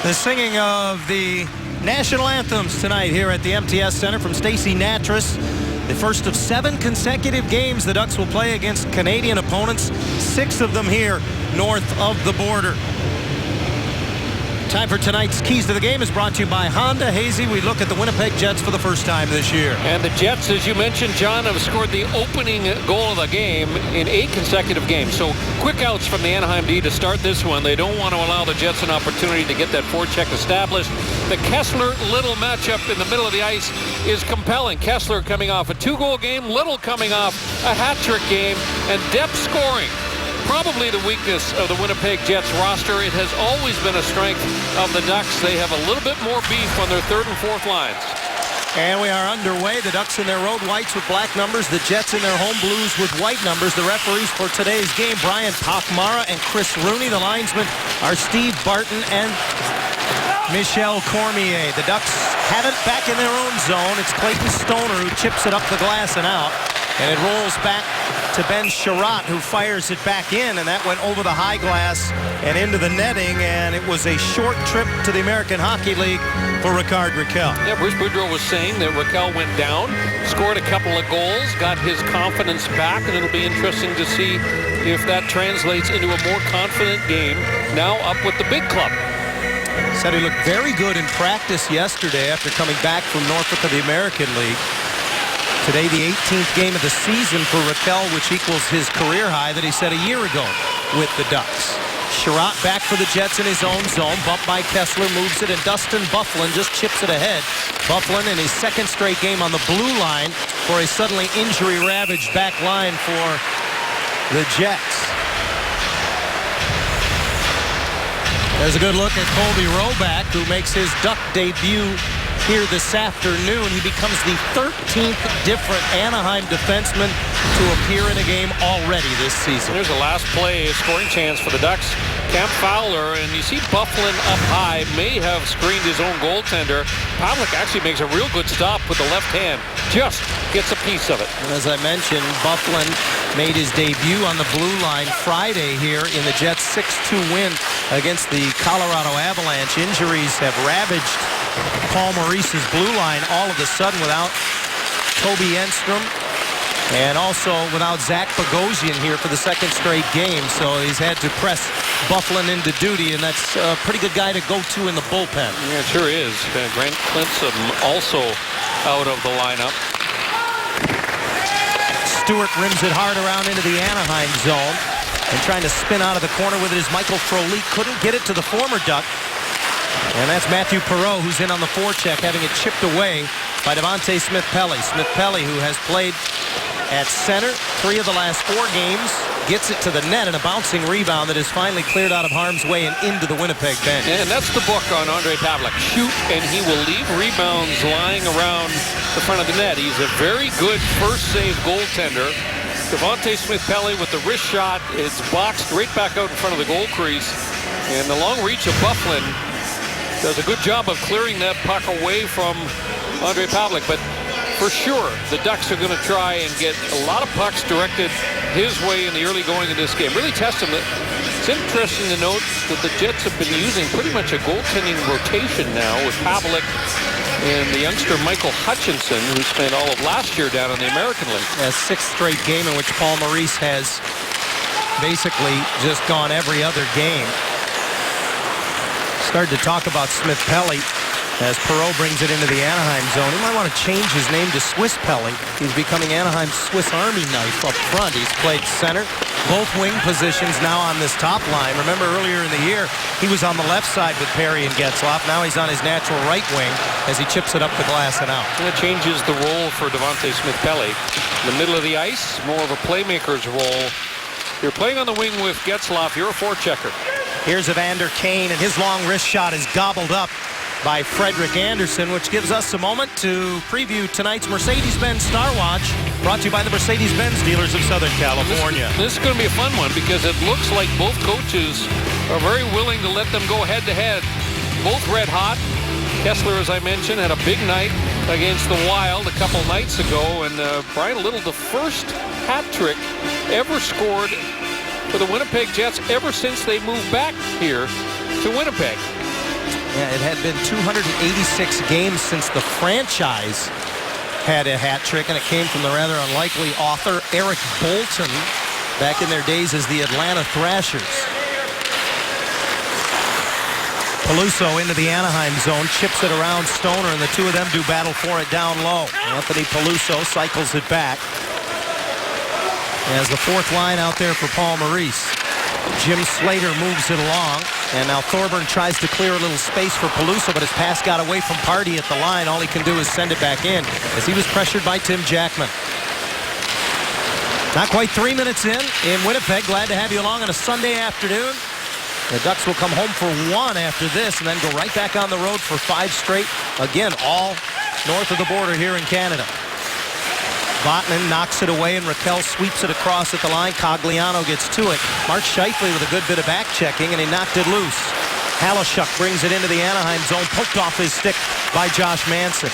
The singing of the national anthems tonight here at the MTS Center from Stacey Nattrass. The first of 7 consecutive games the Ducks will play against Canadian opponents, 6 of them here north of the border. Time for tonight's Keys to the Game is brought to you by Honda. Hazy, we look at the Winnipeg Jets for the first time this year. And the Jets, as you mentioned, John, have scored the opening goal of the game in 8 consecutive games. So quick outs from the Anaheim D to start this one. They don't want to allow the Jets an opportunity to get that forecheck established. The Kessler-Little matchup in the middle of the ice is compelling. Kessler coming off a 2-goal game, Little coming off a hat-trick game, and depth scoring. Probably the weakness of the Winnipeg Jets roster. It has always been a strength of the Ducks. They have a little bit more beef on their 3rd and 4th lines. And we are underway. The Ducks in their road whites with black numbers. The Jets in their home blues with white numbers. The referees for today's game, Brian Pakmara and Chris Rooney. The linesmen are Steve Barton and Michel Cormier. The Ducks have it back in their own zone. It's Clayton Stoner who chips it up the glass and out. And it rolls back to Ben Sherratt, who fires it back in, and that went over the high glass and into the netting, and it was a short trip to the American Hockey League for Rickard Rakell. Yeah, Bruce Boudreau was saying that Rakell went down, scored a couple of goals, got his confidence back, and it'll be interesting to see if that translates into a more confident game now up with the big club. Said he looked very good in practice yesterday after coming back from Norfolk of the American League. Today, the 18th game of the season for Rakell, which equals his career high that he set a year ago with the Ducks. Sherratt back for the Jets in his own zone. Bumped by Kessler, moves it, and Dustin Byfuglien just chips it ahead. Byfuglien in his 2nd straight game on the blue line for a suddenly injury-ravaged back line for the Jets. There's a good look at Colby Roback, who makes his Duck debut here this afternoon. He becomes the 13th different Anaheim defenseman to appear in a game already this season. There's a last play, a scoring chance for the Ducks. Cam Fowler, and you see Byfuglien up high, may have screened his own goaltender. Pavlik actually makes a real good stop with the left hand. Just gets a piece of it. And as I mentioned, Byfuglien made his debut on the blue line Friday here in the Jets' 6-2 win against the Colorado Avalanche. Injuries have ravaged Paul Maurice's blue line all of a sudden without Toby Enstrom and also without Zach Bogosian here for the 2nd straight game. So he's had to press Byfuglien into duty, and that's a pretty good guy to go to in the bullpen. Yeah, it sure is. Grant Clinton also out of the lineup. Stewart rims it hard around into the Anaheim zone, and trying to spin out of the corner with it is Michael Frolik. Couldn't get it to the former Duck. And that's Matthew Perreault, who's in on the forecheck, having it chipped away by Devontae Smith-Pelly. Smith-Pelly, who has played at center 3 of the last 4 games, gets it to the net, and a bouncing rebound that is finally cleared out of harm's way and into the Winnipeg bench. And that's the book on Ondrej Pavlik. Shoot, and he will leave rebounds lying around the front of the net. He's a very good first save goaltender. Devontae Smith-Pelly with the wrist shot. It's boxed right back out in front of the goal crease. And the long reach of Byfuglien does a good job of clearing that puck away from Ondrej Pavlik. But for sure, the Ducks are going to try and get a lot of pucks directed his way in the early going of this game. Really test him. It's interesting to note that the Jets have been using pretty much a goaltending rotation now with Pavlik and the youngster Michael Hutchinson, who spent all of last year down in the American League. A 6th straight game in which Paul Maurice has basically just gone every other game. Started to talk about Smith-Pelly as Perreault brings it into the Anaheim zone. He might want to change his name to Swiss-Pelly. He's becoming Anaheim's Swiss Army knife up front. He's played center, both wing positions now on this top line. Remember earlier in the year, he was on the left side with Perry and Getzlaf. Now he's on his natural right wing as he chips it up the glass and out. And it changes the role for Devontae Smith-Pelly. In the middle of the ice, more of a playmaker's role. You're playing on the wing with Getzlaf. You're a forechecker. Here's Evander Kane, and his long wrist shot is gobbled up by Frederik Andersen, which gives us a moment to preview tonight's Mercedes-Benz Star Watch, brought to you by the Mercedes-Benz dealers of Southern California. This is going to be a fun one because it looks like both coaches are very willing to let them go head-to-head. Both red hot. Kessler, as I mentioned, had a big night against the Wild a couple nights ago, and Brian Little, the first hat trick ever scored for the Winnipeg Jets ever since they moved back here to Winnipeg. Yeah, it had been 286 games since the franchise had a hat trick, and it came from the rather unlikely author Eric Bolton back in their days as the Atlanta Thrashers. Peluso into the Anaheim zone, chips it around Stoner, and the two of them do battle for it down low. Anthony Peluso cycles it back. As the fourth line out there for Paul Maurice. Jim Slater moves it along, and now Thorburn tries to clear a little space for Peluso, but his pass got away from Party at the line. All he can do is send it back in as he was pressured by Tim Jackman. Not quite 3 minutes in Winnipeg. Glad to have you along on a Sunday afternoon. The Ducks will come home for one after this and then go right back on the road for 5 straight. Again, all north of the border here in Canada. Vatanen knocks it away, and Raquel sweeps it across at the line. Cogliano gets to it. Mark Scheifele with a good bit of back checking, and he knocked it loose. Halishuk brings it into the Anaheim zone, poked off his stick by Josh Manson.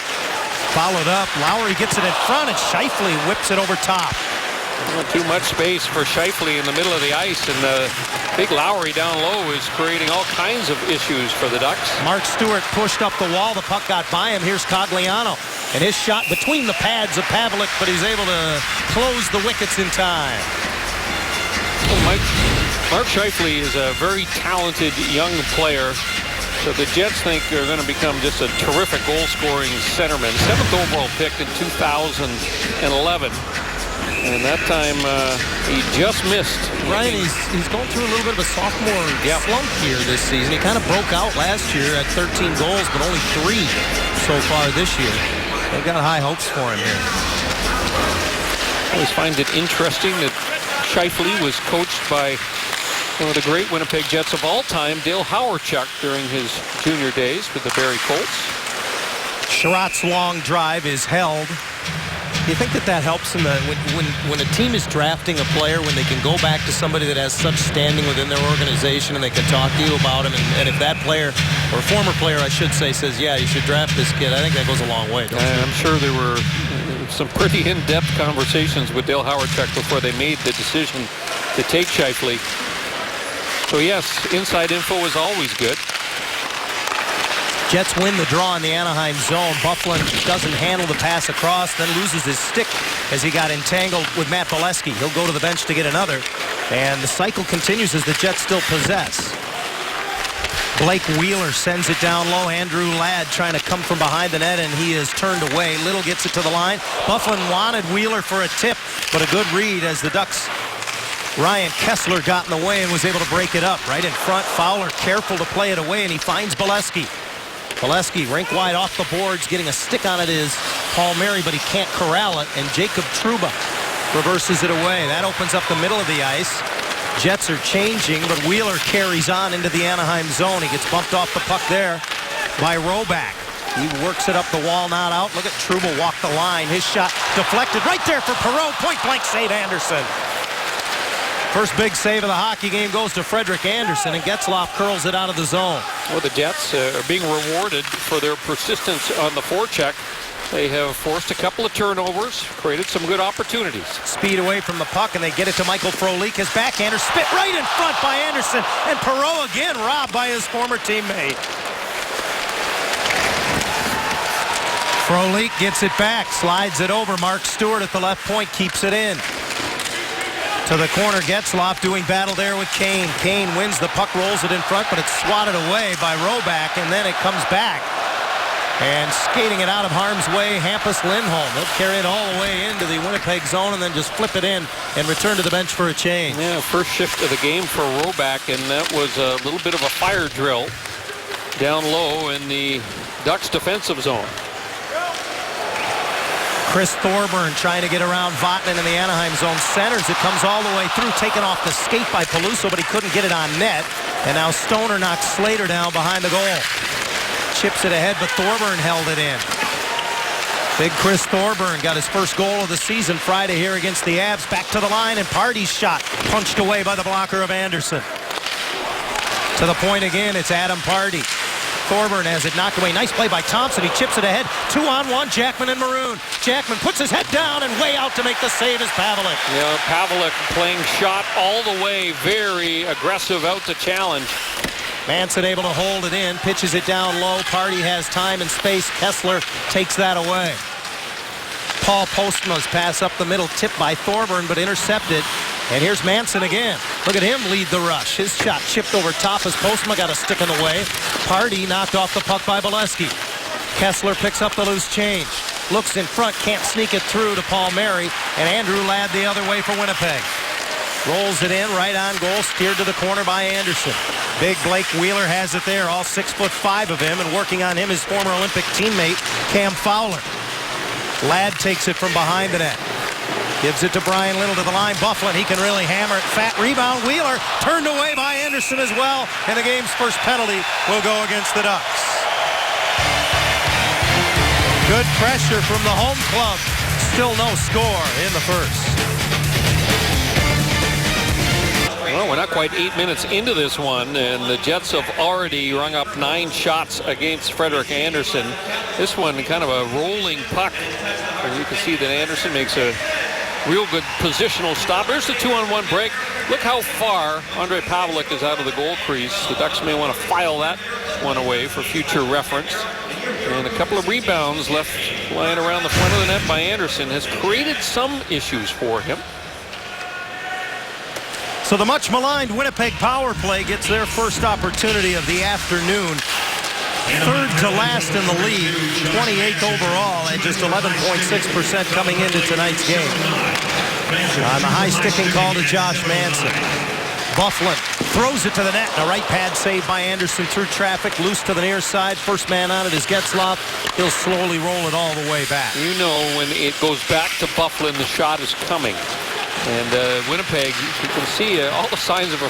Followed up, Lowry gets it in front, and Scheifele whips it over top. Not too much space for Scheifele in the middle of the ice, and big Lowry down low is creating all kinds of issues for the Ducks. Mark Stewart pushed up the wall. The puck got by him. Here's Cogliano. And his shot between the pads of Pavelec, but he's able to close the wickets in time. Well, Mark Scheifele is a very talented young player. So the Jets think they're going to become just a terrific goal-scoring centerman. 7th overall pick in 2011. And that time, he just missed. Ryan, he's going through a little bit of a sophomore slump here this season. He kind of broke out last year at 13 goals, but only 3 so far this year. They've got high hopes for him here. I always find it interesting that Scheifele was coached by one of the great Winnipeg Jets of all time, Dale Hawerchuk, during his junior days with the Barrie Colts. Sherratt's long drive is held. Do you think that helps in the when a team is drafting a player, when they can go back to somebody that has such standing within their organization and they can talk to you about him, and if that player, or former player I should say, says, yeah, you should draft this kid, I think that goes a long way. I'm sure there were some pretty in-depth conversations with Dale Hawerchuk before they made the decision to take Scheifele. So yes, inside info is always good. Jets win the draw in the Anaheim zone. Byfuglien doesn't handle the pass across, then loses his stick as he got entangled with Matt Bolesky. He'll go to the bench to get another. And the cycle continues as the Jets still possess. Blake Wheeler sends it down low. Andrew Ladd trying to come from behind the net, and he is turned away. Little gets it to the line. Byfuglien wanted Wheeler for a tip, but a good read as the Ducks. Ryan Kessler got in the way and was able to break it up. Right in front, Fowler careful to play it away, and he finds Bolesky. Bolesky rink wide off the boards. Getting a stick on it is Paul Mary, but he can't corral it, and Jacob Trouba reverses it away. That opens up the middle of the ice. Jets are changing, but Wheeler carries on into the Anaheim zone. He gets bumped off the puck there by Roback. He works it up the wall, not out. Look at Trouba walk the line. His shot deflected right there for Perreault. Point-blank save, Anderson. First big save of the hockey game goes to Frederik Andersen, and Getzlaf curls it out of the zone. Well, the Jets are being rewarded for their persistence on the forecheck. They have forced a couple of turnovers, created some good opportunities. Speed away from the puck, and they get it to Michael Frolik. His backhander spit right in front by Andersen, and Perreault again robbed by his former teammate. Frolik gets it back, slides it over. Mark Stewart at the left point keeps it in. To the corner, Getzlaf doing battle there with Kane. Kane wins the puck, rolls it in front, but it's swatted away by Roback, and then it comes back. And skating it out of harm's way, Hampus Lindholm. They'll carry it all the way into the Winnipeg zone and then just flip it in and return to the bench for a change. Yeah, first shift of the game for Roback, and that was a little bit of a fire drill down low in the Ducks defensive zone. Chris Thorburn trying to get around Vatanen in the Anaheim zone. Centers it, comes all the way through, taken off the skate by Peluso, but he couldn't get it on net. And now Stoner knocks Slater down behind the goal. Chips it ahead, but Thorburn held it in. Big Chris Thorburn got his first goal of the season Friday here against the Avs. Back to the line, and Party's shot punched away by the blocker of Andersen. To the point again, it's Adam Party. Thorburn has it knocked away. Nice play by Thompson. He chips it ahead. 2-on-1, Jackman and Maroon. Jackman puts his head down, and way out to make the save is Pavelec. Yeah, Pavelec playing shot all the way, very aggressive out to challenge. Manson able to hold it in, pitches it down low. Party has time and space. Kessler takes that away. Paul Postma's pass up the middle, tipped by Thorburn, but intercepted. And here's Manson again. Look at him lead the rush. His shot chipped over top as Postma got a stick in the way. Party knocked off the puck by Bolesky. Kessler picks up the loose change. Looks in front, can't sneak it through to Paul Mary. And Andrew Ladd the other way for Winnipeg. Rolls it in, right on goal, steered to the corner by Anderson. Big Blake Wheeler has it there, all 6'5" of him, and working on him his former Olympic teammate, Cam Fowler. Ladd takes it from behind the net. Gives it to Brian Little to the line. Bufflin, he can really hammer it. Fat rebound. Wheeler turned away by Anderson as well. And the game's first penalty will go against the Ducks. Good pressure from the home club. Still no score in the first. Well, we're not quite 8 minutes into this one, and the Jets have already rung up 9 shots against Frederik Andersen. This one kind of a rolling puck. And you can see that Anderson makes a real good positional stop. There's the 2-on-1 break. Look how far Ondrej Pavelec is out of the goal crease. The Ducks may want to file that one away for future reference. And a couple of rebounds left lying around the front of the net by Anderson has created some issues for him. So the much maligned Winnipeg power play gets their first opportunity of the afternoon. Third to last in the league, 28th overall, and just 11.6% coming into tonight's game. On the high sticking call to Josh Manson. Bufflin throws it to the net. A right pad save by Anderson through traffic, loose to the near side. First man on it is Getzlaf. He'll slowly roll it all the way back. You know when it goes back to Bufflin, the shot is coming. And Winnipeg, you can see all the signs of a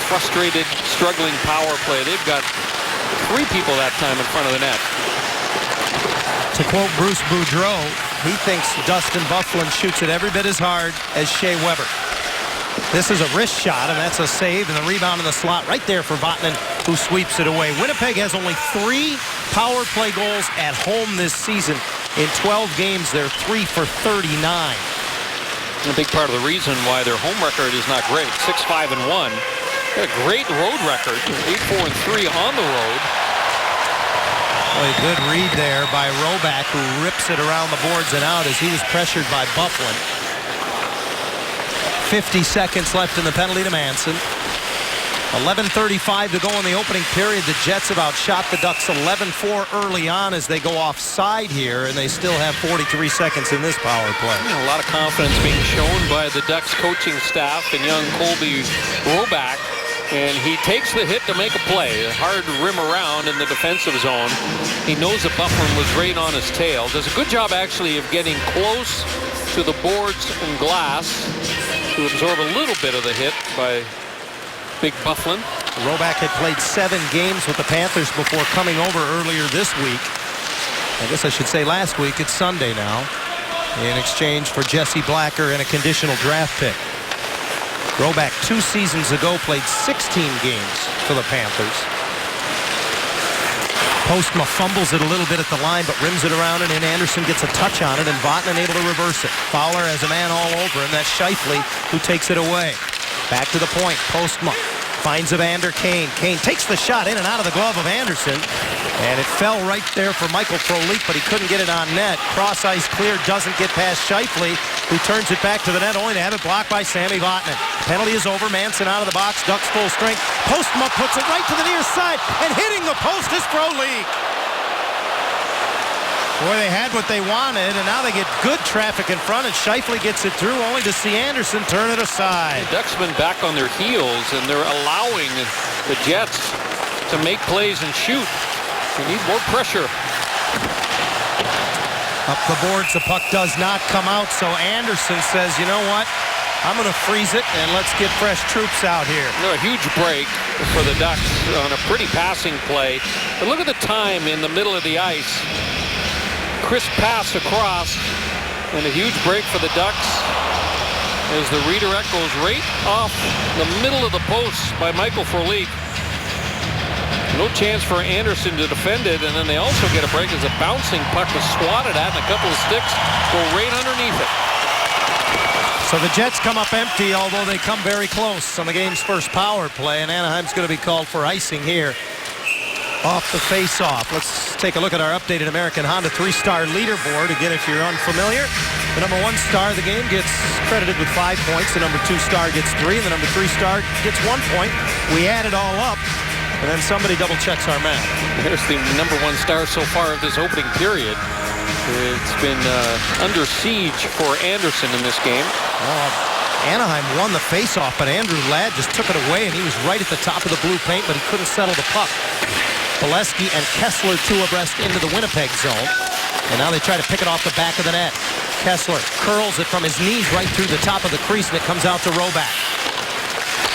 frustrated, struggling power play. They've got 3 people that time in front of the net. To quote Bruce Boudreau, he thinks Dustin Bufflin shoots it every bit as hard as Shea Weber. This is a wrist shot, and that's a save, and the rebound in the slot right there for Vatanen, who sweeps it away. Winnipeg has only 3 power play goals at home this season. In 12 games, they're 3 for 39. A big part of the reason why their home record is not great. 6-5-1. A great road record. 8-4-3 on the road. Well, a good read there by Roback, who rips it around the boards and out as he was pressured by Bufflin. 50 seconds left in the penalty to Manson. 11:35 to go in the opening period. The Jets have outshot the Ducks 11-4 early on as they go offside here, and they still have 43 seconds in this power play. A lot of confidence being shown by the Ducks coaching staff and young Colby Roback, and he takes the hit to make a play. A hard rim around in the defensive zone. He knows that Bufflin was right on his tail. Does a good job actually of getting close to the boards and glass to absorb a little bit of the hit by Big Bufflin. Roback had played 7 games with the Panthers before coming over earlier this week. I guess I should say last week. It's Sunday now. In exchange for Jesse Blacker and a conditional draft pick. Roback 2 seasons ago played 16 games for the Panthers. Postma fumbles it a little bit at the line, but rims it around, and then Anderson gets a touch on it, and Vatanen able to reverse it. Fowler has a man all over him. That's Scheifele who takes it away. Back to the point. Postma finds Evander Kane. Kane takes the shot in and out of the glove of Anderson. And it fell right there for Michael Frolik, but he couldn't get it on net. Cross ice clear, doesn't get past Scheifele, who turns it back to the net, only to have it blocked by Sammy Vatanen. Penalty is over. Manson out of the box. Ducks full strength. Postma puts it right to the near side, and hitting the post is Frolik. Boy, they had what they wanted, and now they get good traffic in front, and Scheifele gets it through, only to see Anderson turn it aside. The Ducks been back on their heels, and they're allowing the Jets to make plays and shoot. They need more pressure. Up the boards, the puck does not come out, so Anderson says, you know what? I'm going to freeze it, and let's get fresh troops out here. A huge break for the Ducks on a pretty passing play. But look at the time in the middle of the ice. Crisp pass across, and a huge break for the Ducks as the redirect goes right off the middle of the post by Michael Frolik. No chance for Anderson to defend it, and then they also get a break as a bouncing puck is swatted at, and a couple of sticks go right underneath it. So the Jets come up empty, although they come very close on the game's first power play, and Anaheim's going to be called for icing here off the face-off. Let's take a look at our updated American Honda 3-star leaderboard. Again, if you're unfamiliar, the number 1 star of the game gets credited with 5 points. The number 2 star gets 3, and the number 3 star gets 1 point. We add it all up, and then somebody double-checks our math. There's the number 1 star so far of this opening period. It's been under siege for Anderson in this game. Anaheim won the face-off, but Andrew Ladd just took it away, and he was right at the top of the blue paint, but he couldn't settle the puck. Bolesky and Kessler 2 abreast into the Winnipeg zone, and now they try to pick it off the back of the net. Kessler curls it from his knees right through the top of the crease, and it comes out to Roback.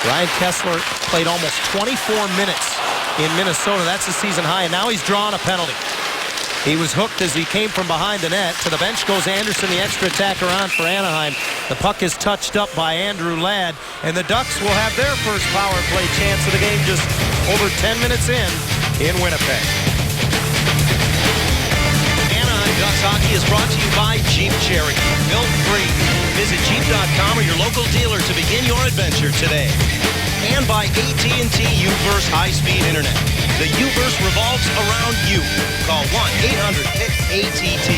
Ryan Kessler played almost 24 minutes in Minnesota. That's a season high, and now he's drawn a penalty. He was hooked as he came from behind the net. To the bench goes Anderson, the extra attacker on for Anaheim. The puck is touched up by Andrew Ladd, and the Ducks will have their first power play chance of the game just over 10 minutes in Winnipeg. Anaheim Ducks hockey is brought to you by Jeep Cherokee. Built free. Visit Jeep.com or your local dealer to begin your adventure today. And by AT&T U-verse high-speed internet. The U-verse revolves around you. Call 1-800-ATT.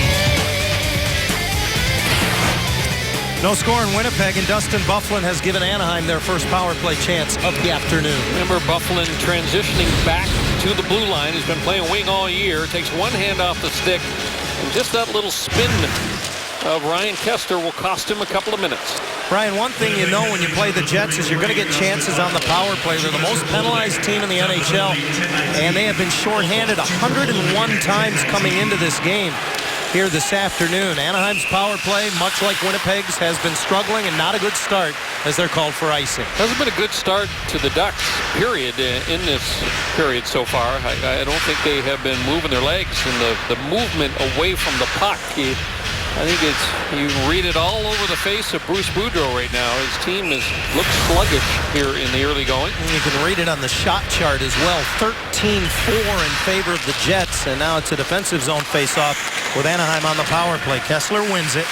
No score in Winnipeg, and Dustin Byfuglien has given Anaheim their first power play chance of the afternoon. Remember Byfuglien transitioning back to the blue line. He's been playing wing all year. Takes one hand off the stick, and just that little spin of Ryan Kessler will cost him a couple of minutes. Brian, one thing you know when you play the Jets is you're going to get chances on the power play. They're the most penalized team in the NHL, and they have been shorthanded 101 times coming into this game here this afternoon. Anaheim's power play, much like Winnipeg's, has been struggling and not a good start as they're called for icing. Hasn't been a good start to the Ducks, period, in this period so far. I don't think they have been moving their legs, and the movement away from the puck, I think you read it all over the face of Bruce Boudreau right now. His team looks sluggish here in the early going. And you can read it on the shot chart as well. 13-4 in favor of the Jets, and now it's a defensive zone face-off with Anaheim on the power play. Kessler wins it,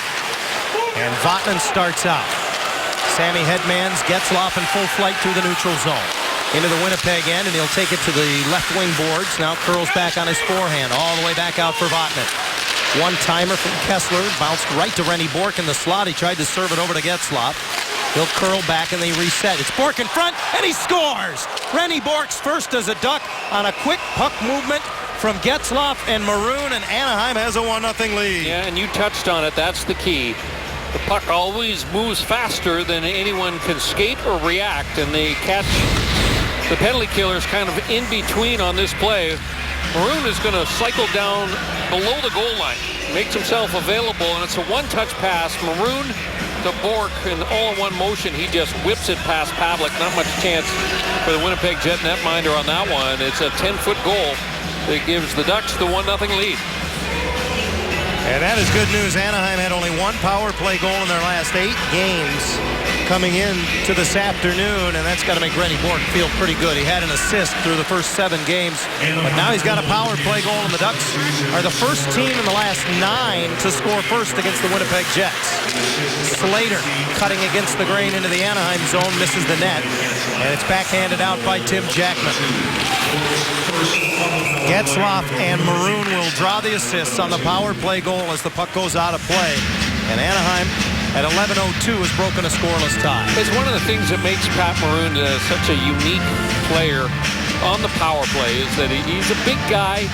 and Vatanen starts out. Sammy Hedmans, Getzlaf in full flight through the neutral zone. Into the Winnipeg end, and he'll take it to the left wing boards. Now curls back on his forehand, all the way back out for Vatanen. One-timer from Kessler, bounced right to Rennie Bourque in the slot. He tried to serve it over to Getzlaf. He'll curl back and they reset. It's Bourque in front, and he scores! Rennie Bourque's first as a Duck on a quick puck movement from Getzlaf and Maroon, and Anaheim has a 1-0 lead. Yeah, and you touched on it. That's the key. The puck always moves faster than anyone can skate or react, and they catch the penalty killers kind of in between on this play. Maroon is going to cycle down below the goal line, makes himself available, and it's a one-touch pass. Maroon to Bourque in all-in-one motion. He just whips it past Pavlik. Not much chance for the Winnipeg Jet netminder on that one. It's a 10-foot goal that gives the Ducks the 1-0 lead. And that is good news. Anaheim had only one power play goal in their last 8 games coming in to this afternoon, and that's got to make Rennie Bourque feel pretty good. He had an assist through the first 7 games, but now he's got a power play goal, and the Ducks are the first team in the last 9 to score first against the Winnipeg Jets. Slater cutting against the grain into the Anaheim zone, misses the net, and it's backhanded out by Tim Jackman. Getzlaf and Maroon will draw the assists on the power play goal as the puck goes out of play, and Anaheim at 11:02 has broken a scoreless tie. It's one of the things that makes Pat Maroon such a unique player on the power play is that he's a big guy.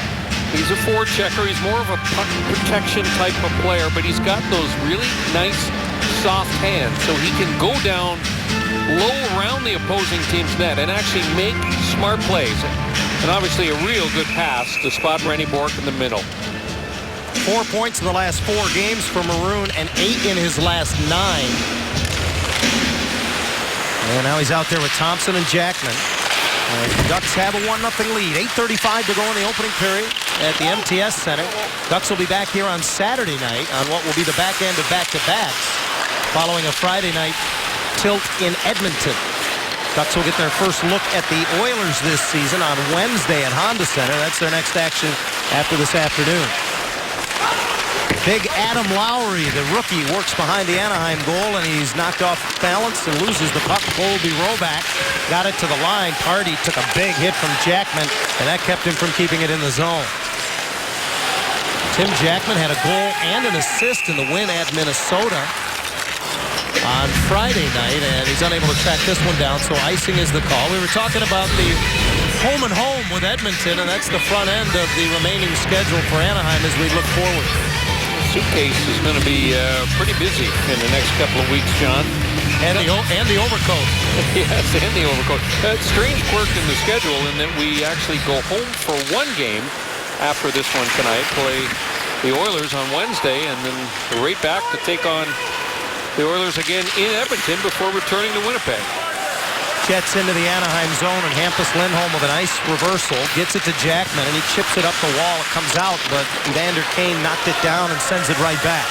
He's a forechecker. He's more of a puck protection type of player, but he's got those really nice, soft hands, so he can go down low around the opposing team's net and actually make smart plays. And obviously a real good pass to spot Rennie Bourque in the middle. 4 points in the last 4 games for Maroon and 8 in his last 9. And now he's out there with Thompson and Jackman. The Ducks have a 1-0 lead. 8:35 to go in the opening period at the MTS Center. Ducks will be back here on Saturday night on what will be the back end of back-to-backs following a Friday night tilt in Edmonton. Ducks will get their first look at the Oilers this season on Wednesday at Honda Center. That's their next action after this afternoon. Big Adam Lowry, the rookie, works behind the Anaheim goal, and he's knocked off balance and loses the puck. Colby Roback got it to the line. Hardy took a big hit from Jackman, and that kept him from keeping it in the zone. Tim Jackman had a goal and an assist in the win at Minnesota on Friday night, and he's unable to track this one down, so icing is the call. We were talking about the home and home with Edmonton, and that's the front end of the remaining schedule for Anaheim as we look forward. Suitcase is going to be pretty busy in the next couple of weeks, John. And the overcoat. Yes, and the overcoat. Strange quirk in the schedule in that we actually go home for one game after this one tonight, play the Oilers on Wednesday, and then right back to take on the Oilers again in Edmonton before returning to Winnipeg. Jets into the Anaheim zone, and Hampus Lindholm with a nice reversal. Gets it to Jackman, and he chips it up the wall. It comes out, but Evander Kane knocked it down and sends it right back.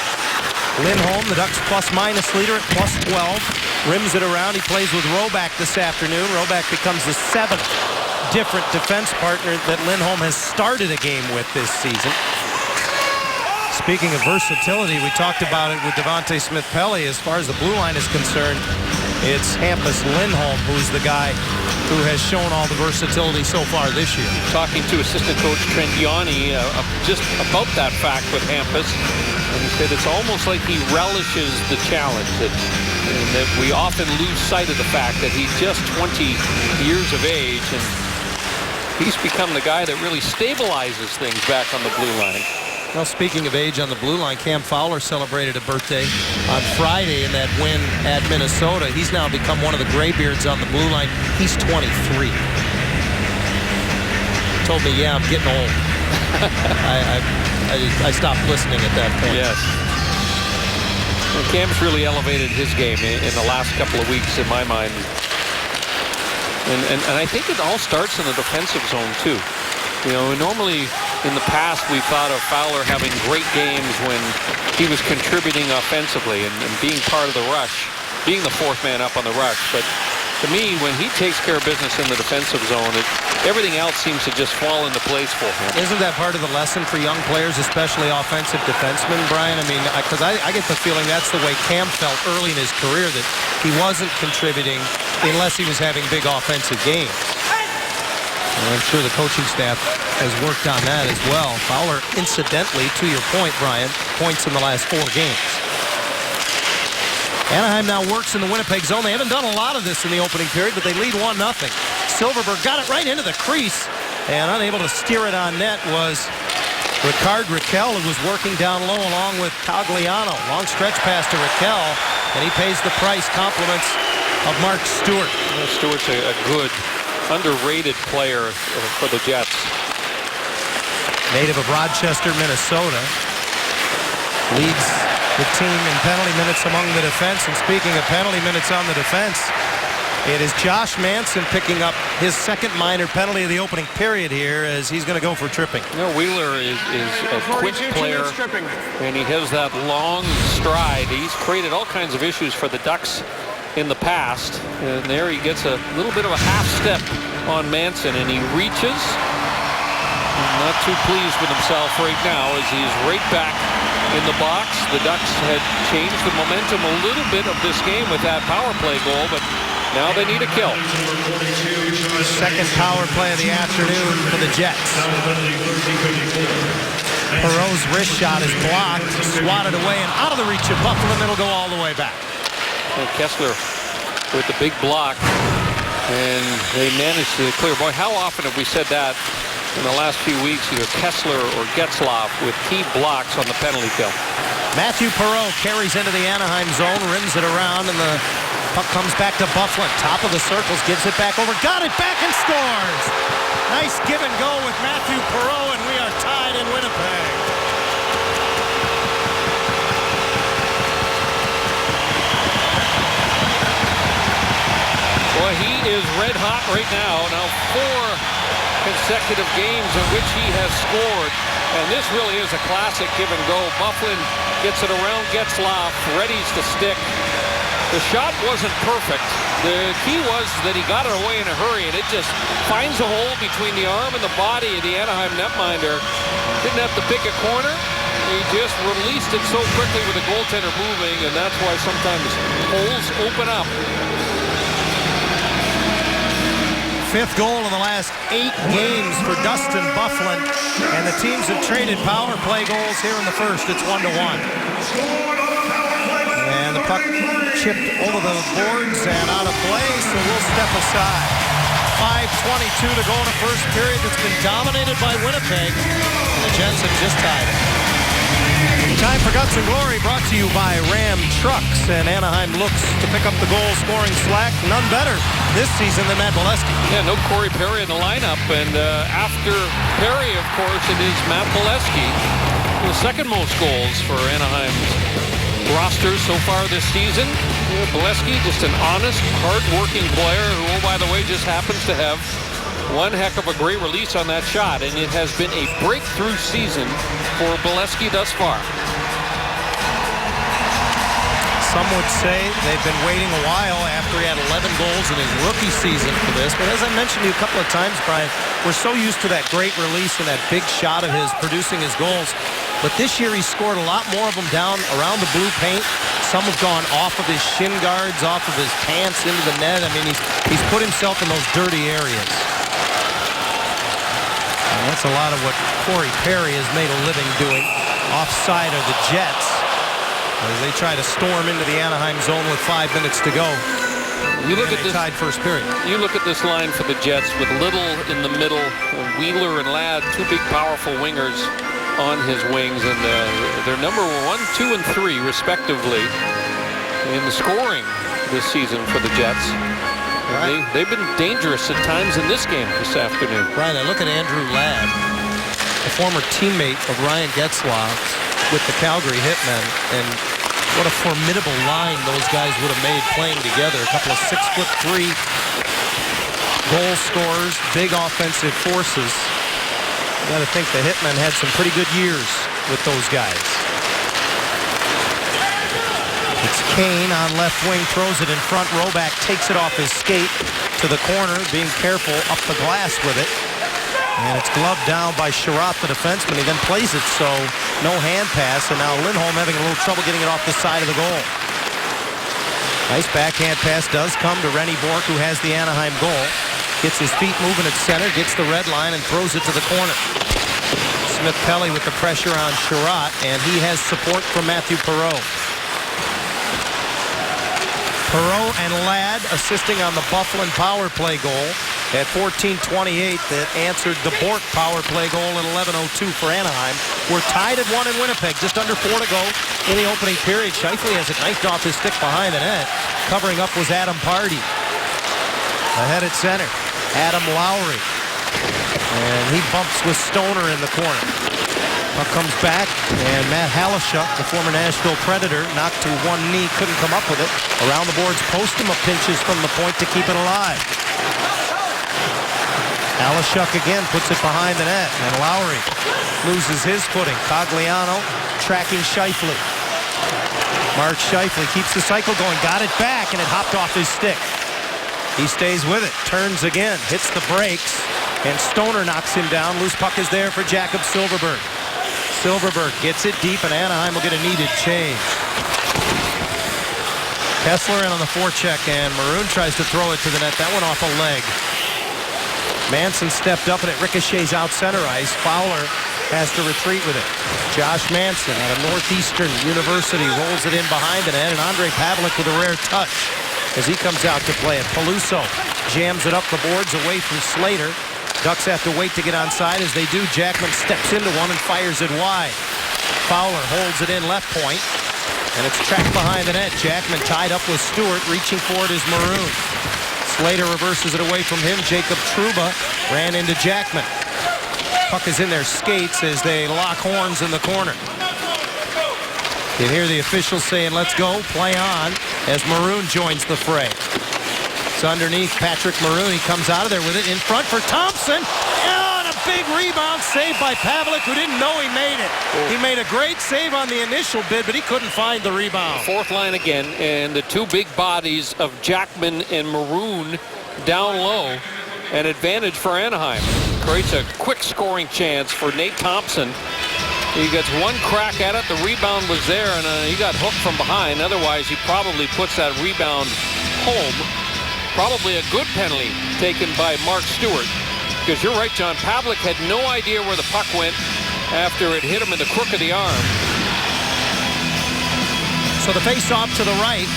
Lindholm, the Ducks plus-minus leader at +12. Rims it around. He plays with Roback this afternoon. Roback becomes the 7th different defense partner that Lindholm has started a game with this season. Speaking of versatility, we talked about it with Devontae Smith-Pelly. As far as the blue line is concerned, it's Hampus Lindholm who's the guy who has shown all the versatility so far this year. Talking to assistant coach Trent Yawney just about that fact with Hampus, and he said it's almost like he relishes the challenge, that we often lose sight of the fact that he's just 20 years of age, and he's become the guy that really stabilizes things back on the blue line. Well, speaking of age on the blue line, Cam Fowler celebrated a birthday on Friday in that win at Minnesota. He's now become one of the graybeards on the blue line. He's 23. Told me, yeah, I'm getting old. I stopped listening at that point. Yes. Well, Cam's really elevated his game in the last couple of weeks, in my mind. And I think it all starts in the defensive zone, too. You know, normally in the past we thought of Fowler having great games when he was contributing offensively and being part of the rush, being the 4th man up on the rush. But to me, when he takes care of business in the defensive zone, everything else seems to just fall into place for him. Isn't that part of the lesson for young players, especially offensive defensemen, Brian? I mean, because I get the feeling that's the way Cam felt early in his career, that he wasn't contributing unless he was having big offensive games. And I'm sure the coaching staff has worked on that as well. Fowler, incidentally, to your point, Brian, points in the last 4 games. Anaheim now works in the Winnipeg zone. They haven't done a lot of this in the opening period, but they lead 1-0. Silverberg got it right into the crease, and unable to steer it on net was Rickard Rakell, who was working down low along with Cogliano. Long stretch pass to Rakell, and he pays the price. Compliments of Mark Stewart. Stewart's a good, underrated player for the Jets. Native of Rochester, Minnesota. Leads the team in penalty minutes among the defense. And speaking of penalty minutes on the defense, it is Josh Manson picking up his 2nd minor penalty of the opening period here, as he's going to go for tripping. You know, Wheeler is a quick player, and he has that long stride. He's created all kinds of issues for the Ducks in the past, and there he gets a little bit of a half step on Manson, and he reaches. Not too pleased with himself right now as he's right back in the box. The Ducks had changed the momentum a little bit of this game with that power play goal, but now they need a kill. 2nd power play of the afternoon for the Jets. Perreault's wrist shot is blocked, swatted away, and out of the reach of Buffalo. It'll go all the way back. And Kessler with the big block, and they managed to clear. Boy, how often have we said that in the last few weeks, either Kessler or Getzlaf with key blocks on the penalty kill. Matthew Perreault carries into the Anaheim zone, rims it around, and the puck comes back to Byfuglien. Top of the circles, gives it back over, got it back and scores! Nice give and go with Matthew Perreault, and we are tied in Winnipeg. Boy, he is red hot right now. Now 4 consecutive games in which he has scored, and this really is a classic give and go. Byfuglien gets it around Getzlaf, readies to stick. The shot wasn't perfect. The key was that he got it away in a hurry, and it just finds a hole between the arm and the body of the Anaheim netminder. Didn't have to pick a corner. He just released it so quickly with the goaltender moving, and that's why sometimes holes open up. Fifth goal in the last 8 games for Dustin Byfuglien, and the teams have traded power play goals here in the first. It's 1-1. And the puck chipped over the boards and out of play, so we'll step aside. 5:22 to go in the first period that's been dominated by Winnipeg. And the Jets have just tied it. Time for Guts and Glory, brought to you by Ram Trucks. And Anaheim looks to pick up the goal-scoring slack. None better this season than Matt Bolesky. Yeah, no Corey Perry in the lineup. And after Perry, of course, it is Matt Bolesky. The second most goals for Anaheim's roster so far this season. Bolesky, just an honest, hard-working player who, oh, by the way, just happens to have one heck of a great release on that shot. And it has been a breakthrough season for Bolesky thus far. Some would say they've been waiting a while after he had 11 goals in his rookie season for this. But as I mentioned to you a couple of times, Brian, we're so used to that great release and that big shot of his producing his goals. But this year he scored a lot more of them down around the blue paint. Some have gone off of his shin guards, off of his pants into the net. I mean, he's put himself in those dirty areas. And that's a lot of what Corey Perry has made a living doing offside of the Jets, as they try to storm into the Anaheim zone with 5 minutes to go. You look at this tied first period. You look at this line for the Jets with Little in the middle, Wheeler and Ladd, 2 big powerful wingers on his wings, and they're number 1, 2, and 3 respectively in the scoring this season for the Jets. Right. They've been dangerous at times in this game this afternoon. Right, I look at Andrew Ladd, a former teammate of Ryan Getzlaf with the Calgary Hitmen, and what a formidable line those guys would have made playing together. A couple of 6'3" goal scorers, big offensive forces. You got to think the Hitmen had some pretty good years with those guys. It's Kane on left wing, throws it in front. Roback takes it off his skate to the corner, being careful up the glass with it. And it's gloved down by Sherratt, the defenseman. He then plays it, so no hand pass. And now Lindholm having a little trouble getting it off the side of the goal. Nice backhand pass does come to Rennie Bork, who has the Anaheim goal. Gets his feet moving at center, gets the red line, and throws it to the corner. Smith-Pelly with the pressure on Sherratt, and he has support from Matthew Perreault. Perreault and Ladd assisting on the Byfuglien power play goal at 14:28 that answered the Bork power play goal at 11:02 for Anaheim. We're tied at 1 in Winnipeg, just under 4 to go in the opening period. Scheifele has it knifed off his stick behind the net. Covering up was Adam Pardy. Ahead at center, Adam Lowry. And he bumps with Stoner in the corner. Puck comes back, and Matt Halishuk, the former Nashville Predator, knocked to one knee, couldn't come up with it. Around the boards, Postma pinches from the point to keep it alive. Halishuk again puts it behind the net, and Lowry loses his footing. Cogliano tracking Scheifele. Mark Scheifele keeps the cycle going, got it back, and it hopped off his stick. He stays with it, turns again, hits the brakes, and Stoner knocks him down. Loose puck is there for Jakob Silfverberg. Silfverberg gets it deep, and Anaheim will get a needed change. Kessler in on the forecheck, and Maroon tries to throw it to the net. That went off a leg. Manson stepped up, and it ricochets out center ice. Fowler has to retreat with it. Josh Manson out of Northeastern University rolls it in behind the net, and Andre Pavlik with a rare touch as he comes out to play it. Peluso jams it up the boards away from Slater. Ducks have to wait to get onside. As they do, Jackman steps into one and fires it wide. Fowler holds it in left point, and it's tracked behind the net. Jackman tied up with Stewart. Reaching for it is Maroon. Slater reverses it away from him. Jacob Trouba ran into Jackman. Puck is in their skates as they lock horns in the corner. You hear the officials saying, "Let's go, play on," as Maroon joins the fray. It's underneath Patrick Maroon. He comes out of there with it in front for Thompson. And a big rebound save by Pavlik, who didn't know he made it. He made a great save on the initial bid, but he couldn't find the rebound. Fourth line again, and the 2 big bodies of Jackman and Maroon down low. An advantage for Anaheim. Creates a quick scoring chance for Nate Thompson. He gets one crack at it. The rebound was there, and he got hooked from behind. Otherwise, he probably puts that rebound home. Probably a good penalty taken by Mark Stewart. Because you're right, John. Pavlik had no idea where the puck went after it hit him in the crook of the arm. So the face-off to the right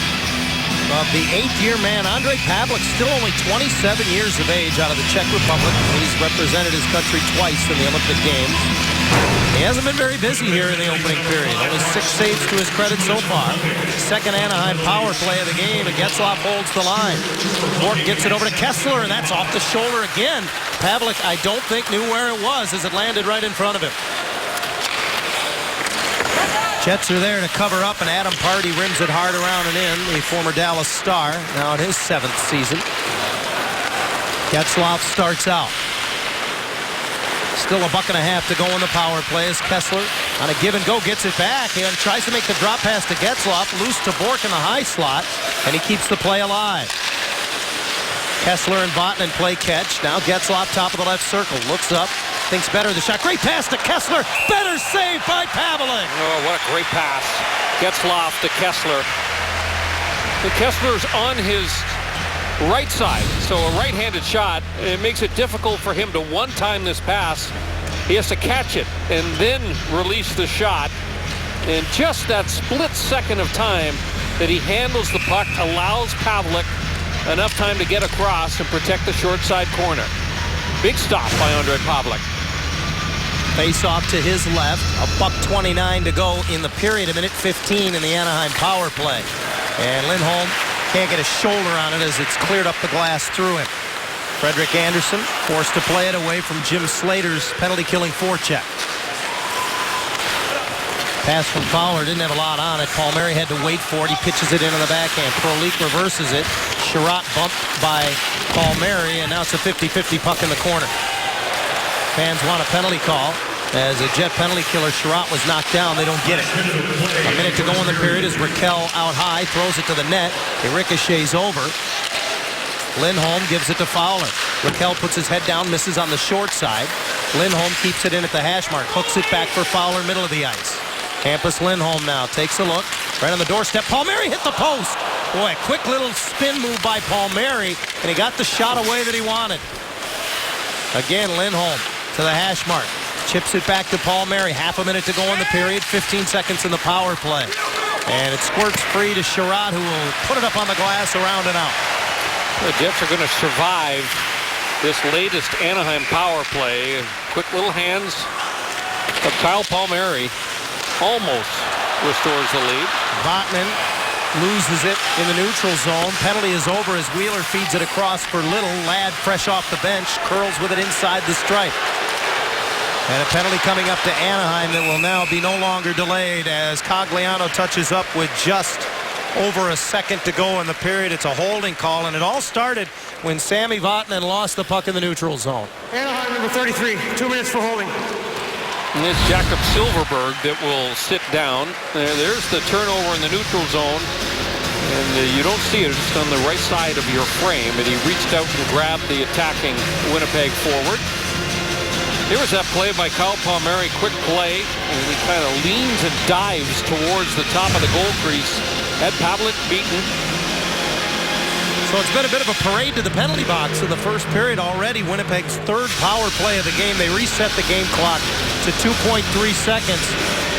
of the 8th-year man, Andrej Pavlik, still only 27 years of age, out of the Czech Republic. He's represented his country twice in the Olympic Games. He hasn't been very busy here in the opening period. Only 6 saves to his credit so far. Second Anaheim power play of the game, and Getzlaf holds the line. Bourque gets it over to Kessler, and that's off the shoulder again. Pavlik, I don't think, knew where it was as it landed right in front of him. Jets are there to cover up, and Adam Pardy rims it hard around and in. The former Dallas Star, now in his 7th season. Getzlaf starts out. Still a buck and a half to go in the power play as Kessler on a give and go gets it back and tries to make the drop pass to Getzlaf. Loose to Bourque in the high slot, and he keeps the play alive. Kessler and Vatanen play catch. Now Getzlaf top of the left circle. Looks up. Thinks better of the shot. Great pass to Kessler. Better save by Pavlik. Oh, what a great pass. Getzlaf to Kessler. And Kessler's on his right side, so a right-handed shot. It makes it difficult for him to one-time this pass. He has to catch it and then release the shot. And just that split second of time that he handles the puck allows Pavlik enough time to get across and protect the short side corner. Big stop by Andrej Pavlik. Face off to his left. $1:29 to go in the period. 1:15 in the Anaheim power play. And Lindholm can't get a shoulder on it as it's cleared up the glass through him. Frederik Andersen forced to play it away from Jim Slater's penalty-killing forecheck. Pass from Fowler, didn't have a lot on it. Palmieri had to wait for it. He pitches it into the backhand. Prolik reverses it. Sherratt bumped by Palmieri, and now it's a 50-50 puck in the corner. Fans want a penalty call. As a Jet penalty killer, Sherratt was knocked down. They don't get it. A minute to go in the period as Raquel out high, throws it to the net. It ricochets over. Lindholm gives it to Fowler. Raquel puts his head down, misses on the short side. Lindholm keeps it in at the hash mark, hooks it back for Fowler, middle of the ice. Hampus Lindholm now takes a look. Right on the doorstep. Palmieri hit the post. Boy, a quick little spin move by Palmieri, and he got the shot away that he wanted. Again, Lindholm to the hash mark. Chips it back to Palmieri. Half a minute to go in the period. 15 seconds in the power play. And it squirts free to Sherratt, who will put it up on the glass around and out. The Jets are going to survive this latest Anaheim power play. Quick little hands of Kyle Palmieri almost restores the lead. Vatanen loses it in the neutral zone. Penalty is over as Wheeler feeds it across for Little. Ladd, fresh off the bench, curls with it inside the stripe. And a penalty coming up to Anaheim that will now be no longer delayed as Cogliano touches up with just over a second to go in the period. It's a holding call, and it all started when Sami Vatanen lost the puck in the neutral zone. Anaheim number 33, 2 minutes for holding. And it's Jakob Silfverberg that will sit down. There's the turnover in the neutral zone. And you don't see it, it's on the right side of your frame. And he reached out and grabbed the attacking Winnipeg forward. Here was that play by Kyle Palmieri, quick play, and he kind of leans and dives towards the top of the goal crease. Had Pavlik beaten. So it's been a bit of a parade to the penalty box in the first period already. Winnipeg's third power play of the game. They reset the game clock to 2.3 seconds.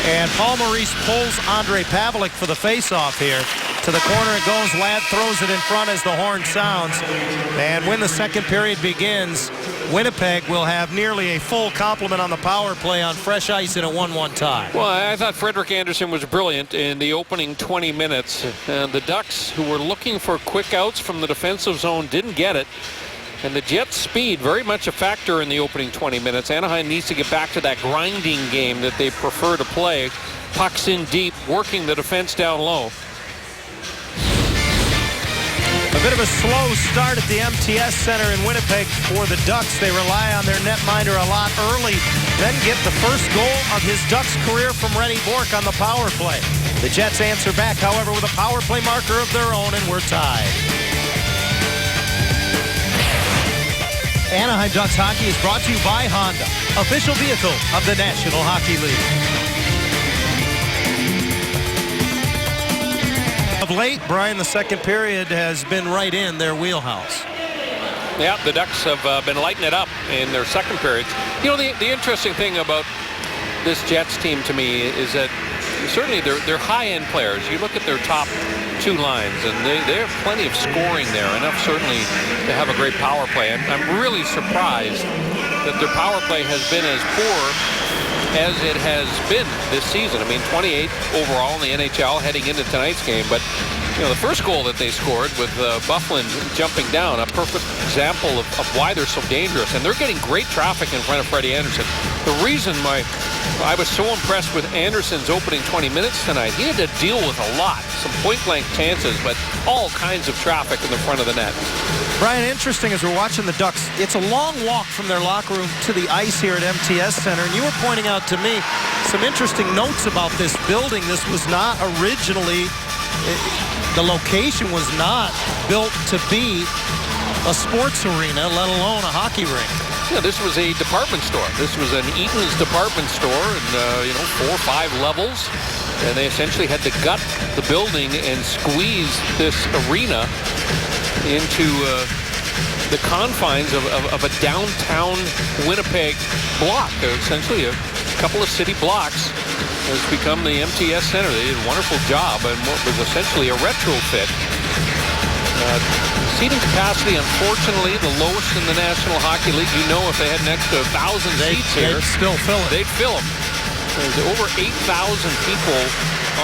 And Paul Maurice pulls Andrej Pavlik for the face-off here. To the corner it goes. Ladd throws it in front as the horn sounds. And when the second period begins, Winnipeg will have nearly a full complement on the power play on fresh ice in a 1-1 tie. Well, I thought Frederik Andersen was brilliant in the opening 20 minutes. And the Ducks, who were looking for quick outs from the defensive zone, didn't get it. And the Jets' speed, very much a factor in the opening 20 minutes. Anaheim needs to get back to that grinding game that they prefer to play. Pucks in deep, working the defense down low. A bit of a slow start at the MTS Center in Winnipeg for the Ducks. They rely on their netminder a lot early, then get the first goal of his Ducks career from Rennie Bourque on the power play. The Jets answer back, however, with a power play marker of their own, and we're tied. Anaheim Ducks hockey is brought to you by Honda, official vehicle of the National Hockey League. Of late, Brian, the second period has been right in their wheelhouse. Yeah, the Ducks have been lighting it up in their second periods. You know, the interesting thing about this Jets team to me is that certainly they're high-end players. You look at their top two lines, and they have plenty of scoring there, enough certainly to have a great power play. I'm really surprised that their power play has been as poor as it has been this season. I mean, 28 overall in the NHL heading into tonight's game, but you know, the first goal that they scored with Byfuglien jumping down, a perfect example of why they're so dangerous. And they're getting great traffic in front of Freddie Andersen. The reason I was so impressed with Andersen's opening 20 minutes tonight, he had to deal with a lot, some point-blank chances, but all kinds of traffic in the front of the net. Brian, interesting as we're watching the Ducks, it's a long walk from their locker room to the ice here at MTS Center, and you were pointing out to me some interesting notes about this building. This was not originally, the location was not built to be a sports arena, let alone a hockey rink. Yeah, this was a department store. This was an Eaton's department store, and 4 or 5 levels, and they essentially had to gut the building and squeeze this arena into the confines of a downtown Winnipeg block. Essentially a couple of city blocks has become the MTS Center. They did a wonderful job and what was essentially a retrofit. Seating capacity, unfortunately, the lowest in the National Hockey League. You know, if they had an extra 1,000 seats here, they'd still fill it. They'd fill them. There's over 8,000 people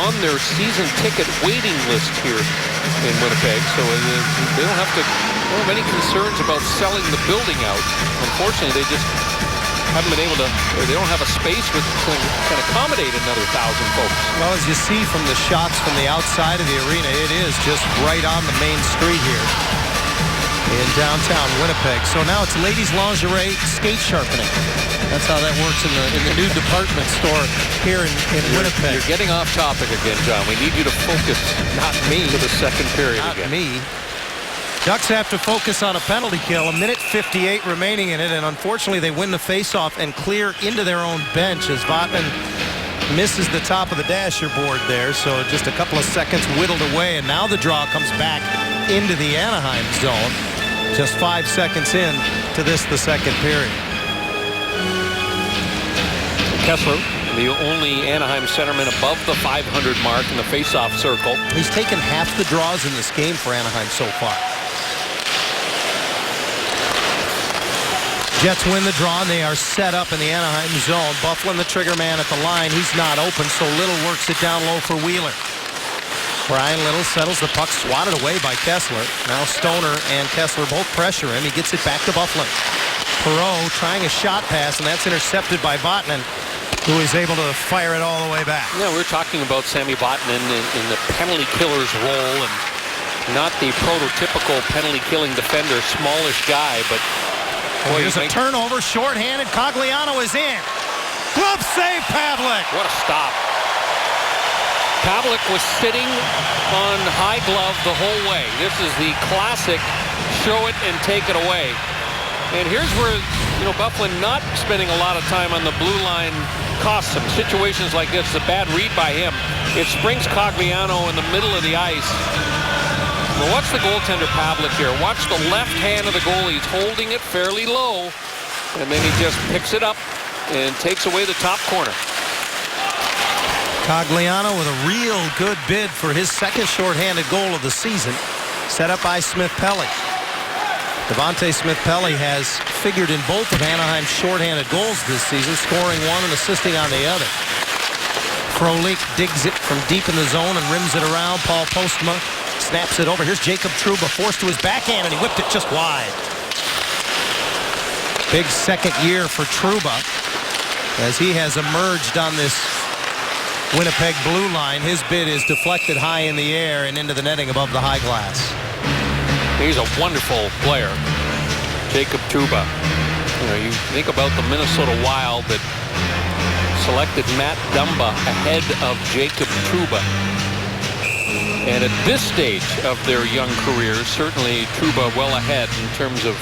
on their season ticket waiting list here in Winnipeg, so they don't have any concerns about selling the building out. Unfortunately, they just haven't been able to, or they don't have a space that can accommodate another 1,000 folks. Well, as you see from the shots from the outside of the arena, it is just right on the main street here in downtown Winnipeg. So now it's ladies lingerie skate sharpening. That's how that works in the new department store here in Winnipeg. You're getting off topic again, John. We need you to focus. Not me. To the second period Not again. me. Ducks have to focus on a penalty kill. 1:58 remaining in it, and unfortunately they win the faceoff and clear into their own bench as Vatanen misses the top of the dasher board there. So just a couple of seconds whittled away, and now the draw comes back into the Anaheim zone. Just 5 seconds in to the second period. Kessler, the only Anaheim centerman above the 500 mark in the faceoff circle. He's taken half the draws in this game for Anaheim so far. Jets win the draw, and they are set up in the Anaheim zone. Byfuglien, the trigger man at the line. He's not open, so Little works it down low for Wheeler. Brian Little settles the puck, swatted away by Kessler. Now Stoner and Kessler both pressure him. He gets it back to Byfuglien. Perreault trying a shot pass, and that's intercepted by Vatanen, who is able to fire it all the way back. Yeah, we're talking about Sami Vatanen in the penalty killer's role, and not the prototypical penalty killing defender, smallish guy, but boy, here's a turnover, shorthanded. Cogliano is in. Glove save, Pavlik. What a stop. Pavlik was sitting on high glove the whole way. This is the classic show it and take it away. And here's where, Byfuglien not spending a lot of time on the blue line costs him. Situations like this, a bad read by him. It springs Cogliano in the middle of the ice. Well, watch the goaltender Pavlik here. Watch the left hand of the goalie. He's holding it fairly low, and then he just picks it up and takes away the top corner. Cogliano with a real good bid for his second shorthanded goal of the season, set up by Smith-Pelly. Devontae Smith-Pelly has figured in both of Anaheim's shorthanded goals this season, scoring one and assisting on the other. Frolik digs it from deep in the zone and rims it around. Paul Postma snaps it over. Here's Jacob Trouba forced to his backhand, and he whipped it just wide. Big second year for Trouba as he has emerged on this Winnipeg blue line. His bid is deflected high in the air and into the netting above the high glass. He's a wonderful player, Jacob Trouba. You think about the Minnesota Wild that selected Matt Dumba ahead of Jacob Trouba. And at this stage of their young careers, certainly Trouba well ahead in terms of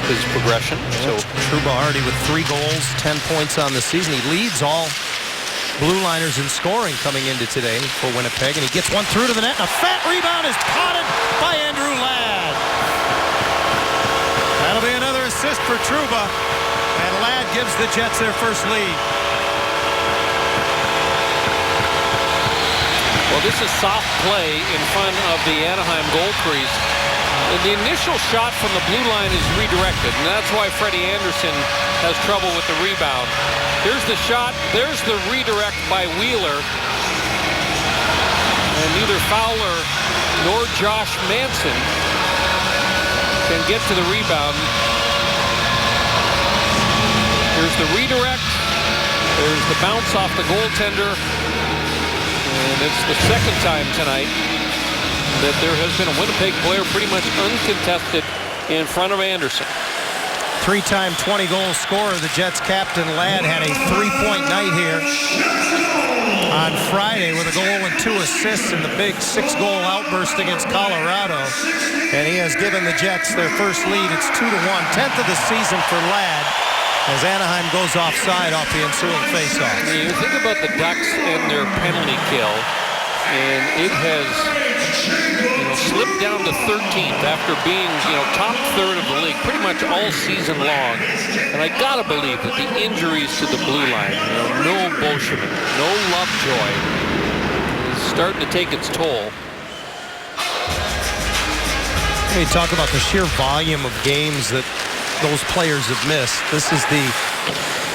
his progression. So Trouba already with 3 goals, 10 points on the season. He leads all blue liners in scoring coming into today for Winnipeg, and he gets one through to the net, and a fat rebound is potted by Andrew Ladd. That'll be another assist for Trouba, and Ladd gives the Jets their first lead. Well, this is soft play in front of the Anaheim goal crease. And the initial shot from the blue line is redirected, and that's why Freddie Anderson has trouble with the rebound. Here's the shot. There's the redirect by Wheeler. And neither Fowler nor Josh Manson can get to the rebound. Here's the redirect. There's the bounce off the goaltender. And it's the second time tonight that there has been a Winnipeg player pretty much uncontested in front of Anderson. 3-time 20-goal scorer, the Jets captain Ladd had a 3-point night here on Friday with a goal and 2 assists in the big 6-goal outburst against Colorado. And he has given the Jets their first lead. It's 2-1, 10th of the season for Ladd as Anaheim goes offside off the ensuing faceoff. You think about the Ducks and their penalty kill, and it has slipped down to 13th after being top third of the league pretty much all season long. And I gotta believe that the injuries to the blue line, no Beauchemin, no Lovejoy, is starting to take its toll. We talk about the sheer volume of games that those players have missed. This is the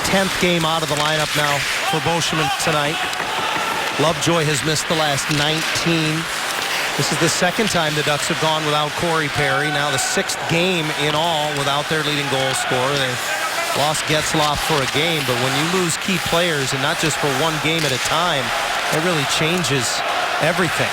10th game out of the lineup now for Beauchemin tonight. Lovejoy has missed the last 19. This is the second time the Ducks have gone without Corey Perry. Now the 6th game in all without their leading goal scorer. They lost Getzlaf for a game, but when you lose key players, and not just for one game at a time, it really changes everything.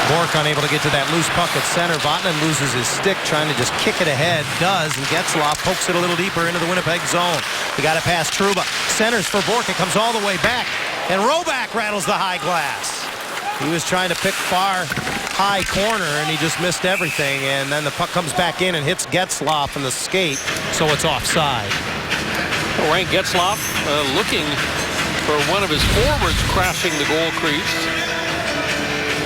Bourque unable to get to that loose puck at center. Vatanen loses his stick trying to just kick it ahead. Does, and Getzlaf pokes it a little deeper into the Winnipeg zone. He got it past Trouba. Centers for Bourque. It comes all the way back. And Roback rattles the high glass. He was trying to pick far high corner, and he just missed everything. And then the puck comes back in and hits Getzlaf in the skate, so it's offside. Ryan Getzlaf looking for one of his forwards crashing the goal crease.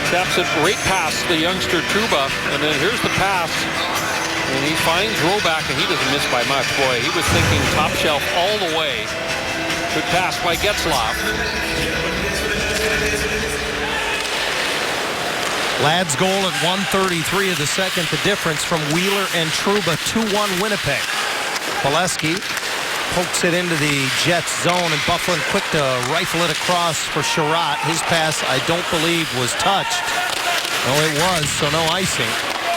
Taps it right past the youngster Trouba, and then here's the pass, and he finds Roback, and he doesn't miss by much. Boy, he was thinking top shelf all the way. Good pass by Getzlaf. Ladd's goal at 1:33 of the second. The difference from Wheeler and Trouba, 2-1 Winnipeg. Bolesky pokes it into the Jets zone, and Byfuglien quick to rifle it across for Sherratt. His pass, I don't believe, was touched. No, it was, so no icing.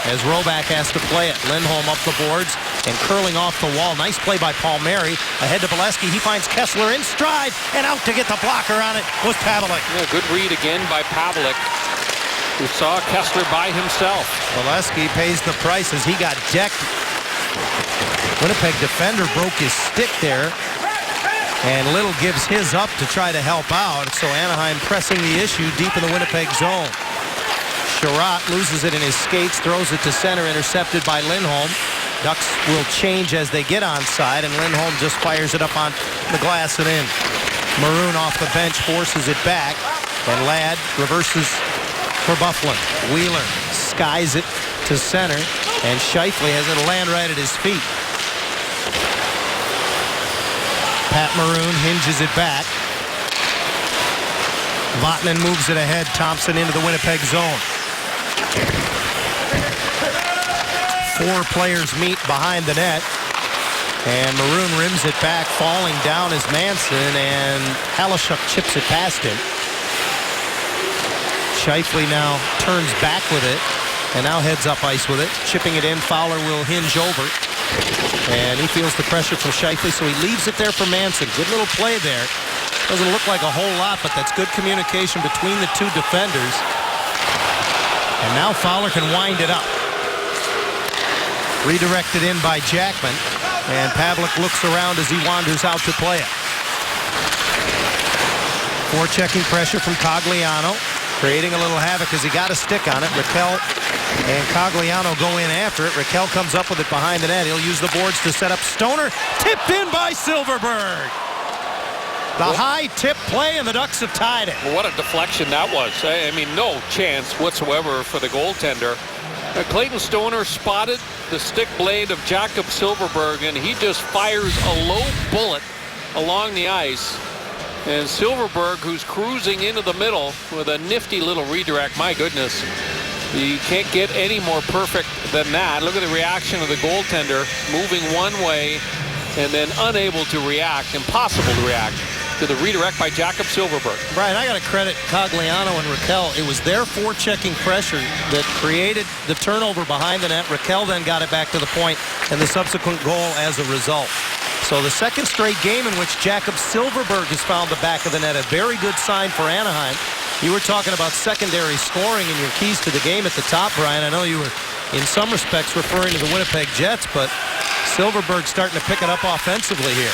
As Roback has to play it. Lindholm up the boards and curling off the wall. Nice play by Palmieri. Ahead to Bolesky. He finds Kessler in stride, and out to get the blocker on it was Pavelec. Yeah, good read again by Pavelec, who saw Kessler by himself. Bolesky pays the price as he got decked. Winnipeg defender broke his stick there, and Little gives his up to try to help out. So Anaheim pressing the issue deep in the Winnipeg zone. Sherratt loses it in his skates, throws it to center, intercepted by Lindholm. Ducks will change as they get onside, and Lindholm just fires it up on the glass and in. Maroon off the bench forces it back, and Ladd reverses for Byfuglien. Wheeler skies it to center, and Scheifele has it land right at his feet. Pat Maroon hinges it back. Vatanen moves it ahead. Thompson into the Winnipeg zone. 4 players meet behind the net. And Maroon rims it back, falling down is Manson, and Halishuk chips it past him. Scheifele now turns back with it, and now heads up ice with it. Chipping it in, Fowler will hinge over. And he feels the pressure from Scheifele, so he leaves it there for Manson. Good little play there. Doesn't look like a whole lot, but that's good communication between the two defenders. And now Fowler can wind it up. Redirected in by Jackman. And Pavelec looks around as he wanders out to play it. Forechecking pressure from Cogliano. Creating a little havoc as he got a stick on it. Raquel And Cogliano go in after it. Raquel comes up with it behind the net. He'll use the boards to set up Stoner. Tipped in by Silverberg. The high tip play, and the Ducks have tied it. Well, what a deflection that was. I mean, no chance whatsoever for the goaltender. Clayton Stoner spotted the stick blade of Jakob Silverberg, and he just fires a low bullet along the ice. And Silverberg, who's cruising into the middle with a nifty little redirect, my goodness, you can't get any more perfect than that. Look at the reaction of the goaltender, moving one way and then unable to react, impossible to react to the redirect by Jakob Silverberg. Brian, I got to credit Cogliano and Raquel. It was their forechecking pressure that created the turnover behind the net. Raquel then got it back to the point, and the subsequent goal as a result. So the second straight game in which Jakob Silverberg has found the back of the net, a very good sign for Anaheim. You were talking about secondary scoring and your keys to the game at the top, Brian. I know you were, in some respects, referring to the Winnipeg Jets, but Silverberg's starting to pick it up offensively here.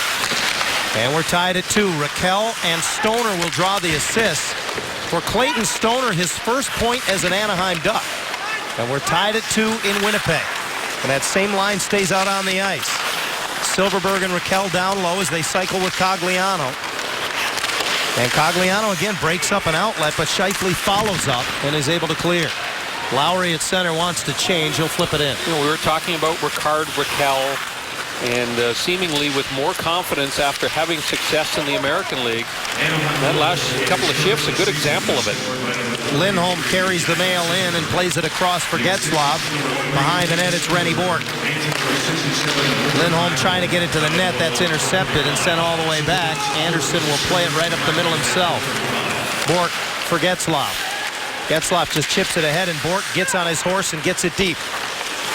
And we're tied at 2. Raquel and Stoner will draw the assists. For Clayton Stoner, his first point as an Anaheim Duck. And we're tied at 2 in Winnipeg. And that same line stays out on the ice. Silverberg and Raquel down low as they cycle with Cogliano. And Cogliano again breaks up an outlet, but Scheifele follows up and is able to clear. Lowry at center wants to change. He'll flip it in. You know, we were talking about Rickard Rakell, and seemingly with more confidence after having success in the American League. That last couple of shifts, a good example of it. Lindholm carries the mail in and plays it across for Getzlaf. Behind the net, it's Rennie Bourque. Lindholm trying to get it to the net. That's intercepted and sent all the way back. Anderson will play it right up the middle himself. Bourque for Getzlaf. Getzlaf just chips it ahead, and Bourque gets on his horse and gets it deep.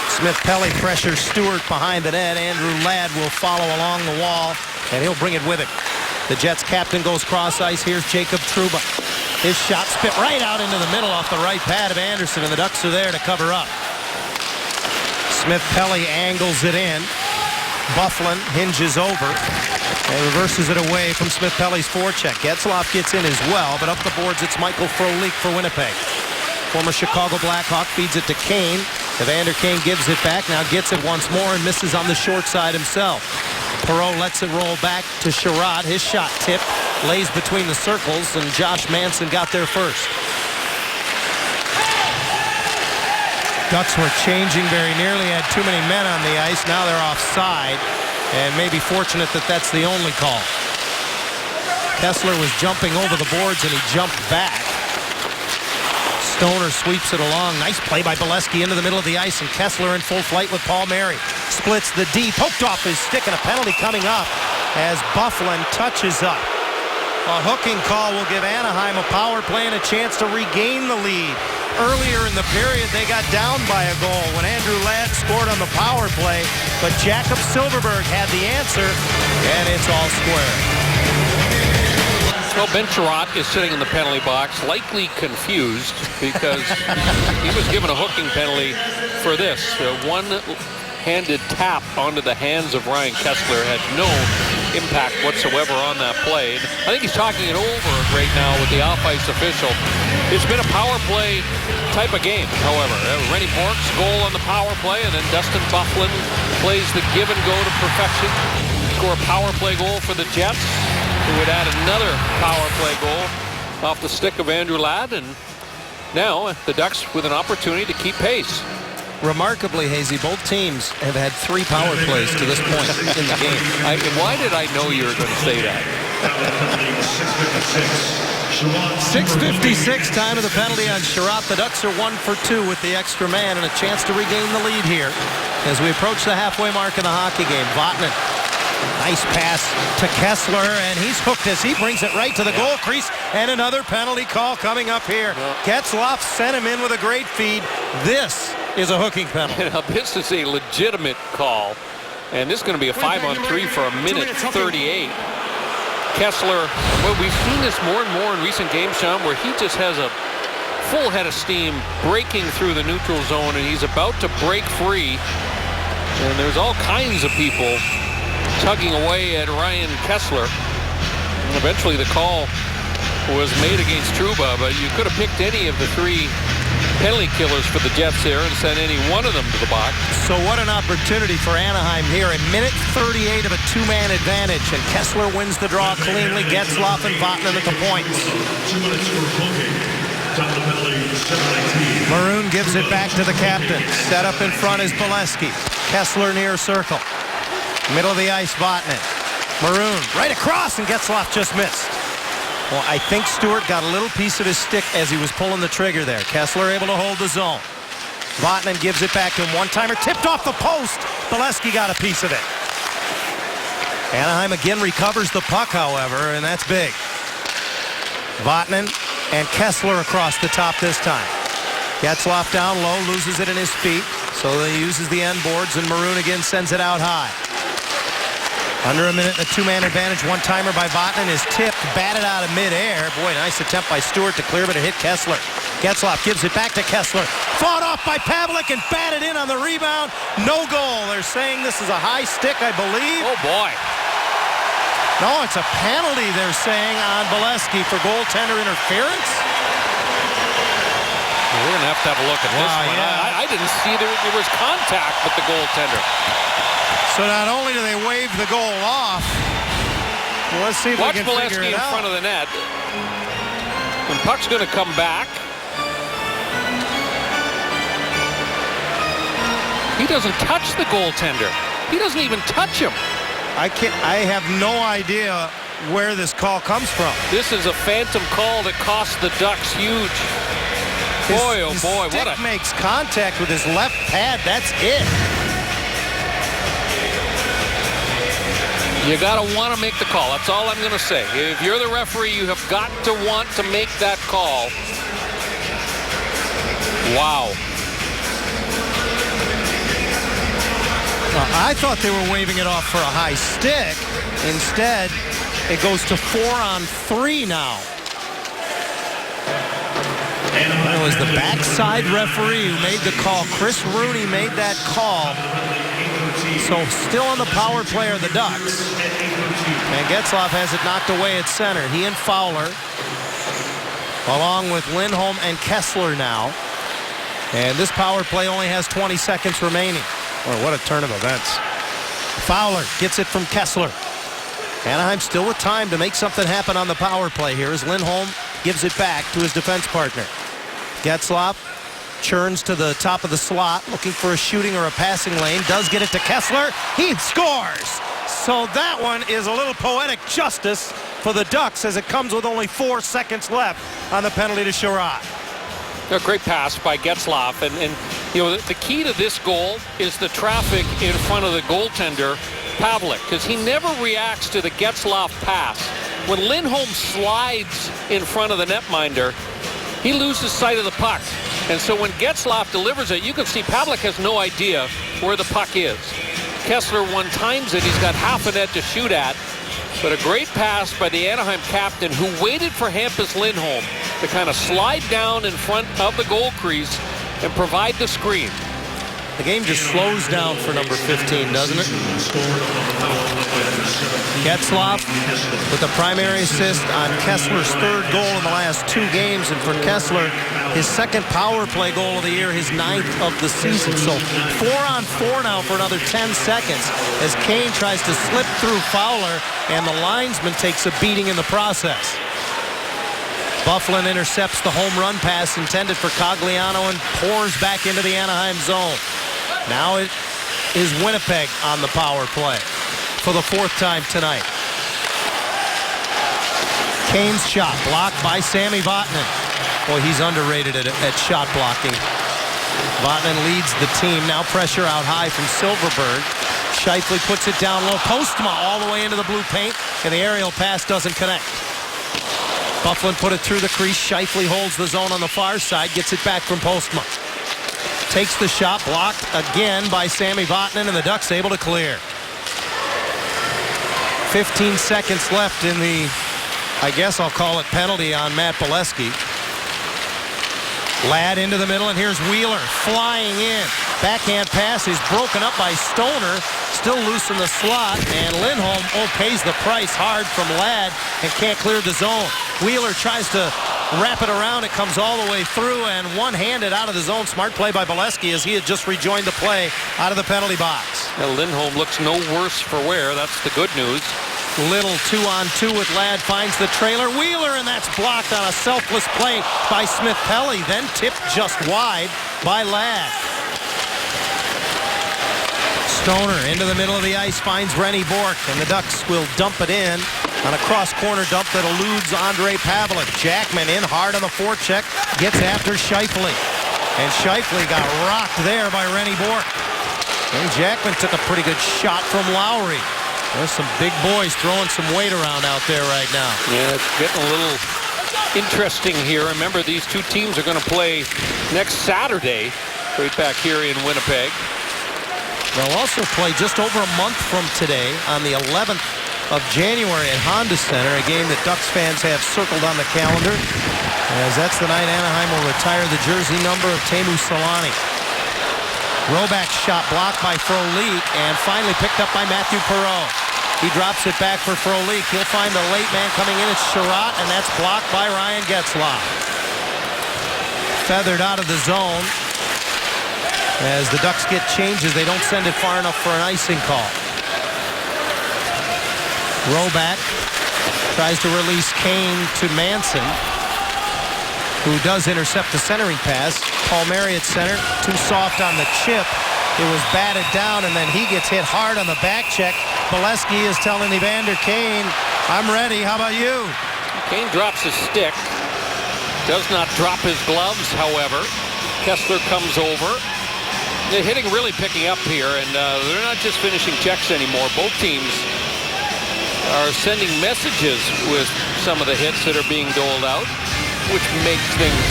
Smith-Pelly pressures Stewart behind the net. Andrew Ladd will follow along the wall, and he'll bring it with him. The Jets captain goes cross ice. Here's Jacob Trouba. His shot spit right out into the middle off the right pad of Anderson, and the Ducks are there to cover up. Smith-Pelly angles it in. Byfuglien hinges over and reverses it away from Smith-Pelly's forecheck. Getzlaf gets in as well, but up the boards it's Michael Frolik for Winnipeg. Former Chicago Blackhawk feeds it to Kane. Evander Kane gives it back, now gets it once more and misses on the short side himself. Perreault lets it roll back to Sherrod. His shot tipped, lays between the circles, and Josh Manson got there first. Ducks were changing very nearly, had too many men on the ice. Now they're offside, and maybe fortunate that that's the only call. Kessler was jumping over the boards, and he jumped back. Stoner sweeps it along. Nice play by Bolesky into the middle of the ice, and Kessler in full flight with Paul Mary. Splits the D, poked off his stick, and a penalty coming up as Byfuglien touches up. A hooking call will give Anaheim a power play and a chance to regain the lead. Earlier in the period, they got down by a goal when Andrew Ladd scored on the power play, but Jakob Silverberg had the answer, and it's all square. Well, Ben Chiarot is sitting in the penalty box, likely confused because he was given a hooking penalty for this. A one-handed tap onto the hands of Ryan Kessler had no impact whatsoever on that play. And I think he's talking it over right now with the off-ice official. It's been a power play type of game, however. Rennie Bourque's goal on the power play, and then Dustin Byfuglien plays the give and go to perfection. Score a power play goal for the Jets, who would add another power play goal off the stick of Andrew Ladd, and now the Ducks with an opportunity to keep pace. Remarkably, Hazy, both teams have had 3 power plays to this point in the game. Why did I know you were going to say that? 6:56, time of the penalty on Chiarot. The Ducks are 1 for 2 with the extra man and a chance to regain the lead here as we approach the halfway mark in the hockey game. Vatanen. Nice pass to Kessler, and he's hooked as he brings it right to the goal crease, and another penalty call coming up here. Getzlaf sent him in with a great feed. This is a hooking penalty. Now, this is a legitimate call, and this is going to be a 5-on-3 for a minute 38. Kessler, well, we've seen this more and more in recent games, Sean, where he just has a full head of steam breaking through the neutral zone, and he's about to break free, and there's all kinds of people tugging away at Ryan Kessler. And eventually the call was made against Trouba, but you could have picked any of the 3 penalty killers for the Jets there and send any one of them to the box. So what an opportunity for Anaheim here. A minute 38 of a two-man advantage, and Kessler wins the draw cleanly. Getzlaf and Vatanen at the points. 2 minutes for Colgate. Down the penalty, 7:19. Maroon gives it back to the captain. Set up in front is Bolesky. Kessler near circle. Middle of the ice, Vatanen. Maroon right across, and Getzlaf just missed. Well, I think Stewart got a little piece of his stick as he was pulling the trigger there. Kessler able to hold the zone. Vatanen gives it back to him. One-timer tipped off the post. Bolesky got a piece of it. Anaheim again recovers the puck, however, and that's big. Vatanen and Kessler across the top this time. Getzlaf down low, loses it in his feet, so he uses the end boards, and Maroon again sends it out high. Under a minute, a two-man advantage. One-timer by Vatanen is tipped, batted out of midair. Boy, nice attempt by Stewart to clear, but it hit Kessler. Getzlaf gives it back to Kessler. Fought off by Pavlik and batted in on the rebound. No goal. They're saying this is a high stick, I believe. Oh, boy. No, it's a penalty, they're saying, on Bolesky for goaltender interference. We're going to have a look at this one. Yeah. I didn't see there was contact with the goaltender. So not only do they wave the goal off, well, let's see if Watch we can figure Bolesky it in out. front of the net. And puck's going to come back. He doesn't touch the goaltender. He doesn't even touch him. I have no idea where this call comes from. This is a phantom call that cost the Ducks huge. Boy, oh boy, what a... makes contact with his left pad. That's it. You got to want to make the call. That's all I'm going to say. If you're the referee, you have got to want to make that call. Wow. I thought they were waving it off for a high stick. Instead, it goes to 4-on-3 now. It was the backside referee who made the call. Chris Rooney made that call. So still on the power play are the Ducks. And Getzlaf has it knocked away at center. He and Fowler, along with Lindholm and Kessler now. And this power play only has 20 seconds remaining. Boy, what a turn of events. Fowler gets it from Kessler. Anaheim still with time to make something happen on the power play here as Lindholm gives it back to his defense partner. Getzlaf churns to the top of the slot, looking for a shooting or a passing lane. Does get it to Kessler. He scores. So that one is a little poetic justice for the Ducks as it comes with only 4 seconds left on the penalty to Sherrod. A great pass by Getzlaf, and you know the key to this goal is the traffic in front of the goaltender, Pavlik, because he never reacts to the Getzlaf pass. When Lindholm slides in front of the netminder, he loses sight of the puck. And so when Getzlaf delivers it, you can see Pavlik has no idea where the puck is. Kessler one-times it. He's got half a net to shoot at. But a great pass by the Anaheim captain who waited for Hampus Lindholm to kind of slide down in front of the goal crease and provide the screen. The game just slows down for number 15, doesn't it? Getzlaf with the primary assist on Kessler's third goal in the last 2 games. And for Kessler, his second power play goal of the year, his 9th of the season. So 4-on-4 now for another 10 seconds as Kane tries to slip through Fowler, and the linesman takes a beating in the process. Byfuglien intercepts the home run pass intended for Cogliano and pours back into the Anaheim zone. Now it is Winnipeg on the power play for the 4th time tonight. Kane's shot blocked by Sami Vatanen. Boy, he's underrated at shot blocking. Vatanen leads the team. Now pressure out high from Silverberg. Scheifele puts it down low. Postma all the way into the blue paint, and the aerial pass doesn't connect. Byfuglien put it through the crease. Scheifele holds the zone on the far side, gets it back from Postma. Takes the shot, blocked again by Sami Vatanen, and the Ducks able to clear. 15 seconds left in the, I guess I'll call it penalty on Matt Bolesky. Ladd into the middle, and here's Wheeler flying in. Backhand pass is broken up by Stoner, still loose in the slot, and Lindholm pays the price hard from Ladd and can't clear the zone. Wheeler tries to wrap it around. It comes all the way through and one-handed out of the zone. Smart play by Bolesky as he had just rejoined the play out of the penalty box. Now, Lindholm looks no worse for wear. That's the good news. Little 2-on-2 with Ladd, finds the trailer. Wheeler, and that's blocked on a selfless play by Smith-Pelly. Then tipped just wide by Ladd. Stoner into the middle of the ice, finds Rennie Bourque, and the Ducks will dump it in on a cross-corner dump that eludes Ondrej Pavelec. Jackman in hard on the forecheck, gets after Scheifele. And Scheifele got rocked there by Rennie Bourque. And Jackman took a pretty good shot from Lowry. There's some big boys throwing some weight around out there right now. Yeah, it's getting a little interesting here. Remember, these two teams are going to play next Saturday right back here in Winnipeg. They'll also play just over a month from today on the 11th of January at Honda Center, a game that Ducks fans have circled on the calendar, as that's the night Anaheim will retire the jersey number of Teemu Selanne. Roback shot blocked by Frolik and finally picked up by Matthew Perreault. He drops it back for Frolik. He'll find the late man coming in. It's Sherratt, and that's blocked by Ryan Getzlaf. Feathered out of the zone. As the Ducks get changes, they don't send it far enough for an icing call. Roback tries to release Kane to Manson, who does intercept the centering pass. Palmieri at center, too soft on the chip. It was batted down, and then he gets hit hard on the back check. Bolesky is telling Evander Kane, I'm ready, how about you? Kane drops his stick. Does not drop his gloves, however. Kessler comes over. The hitting really picking up here, and they're not just finishing checks anymore. Both teams are sending messages with some of the hits that are being doled out, which makes things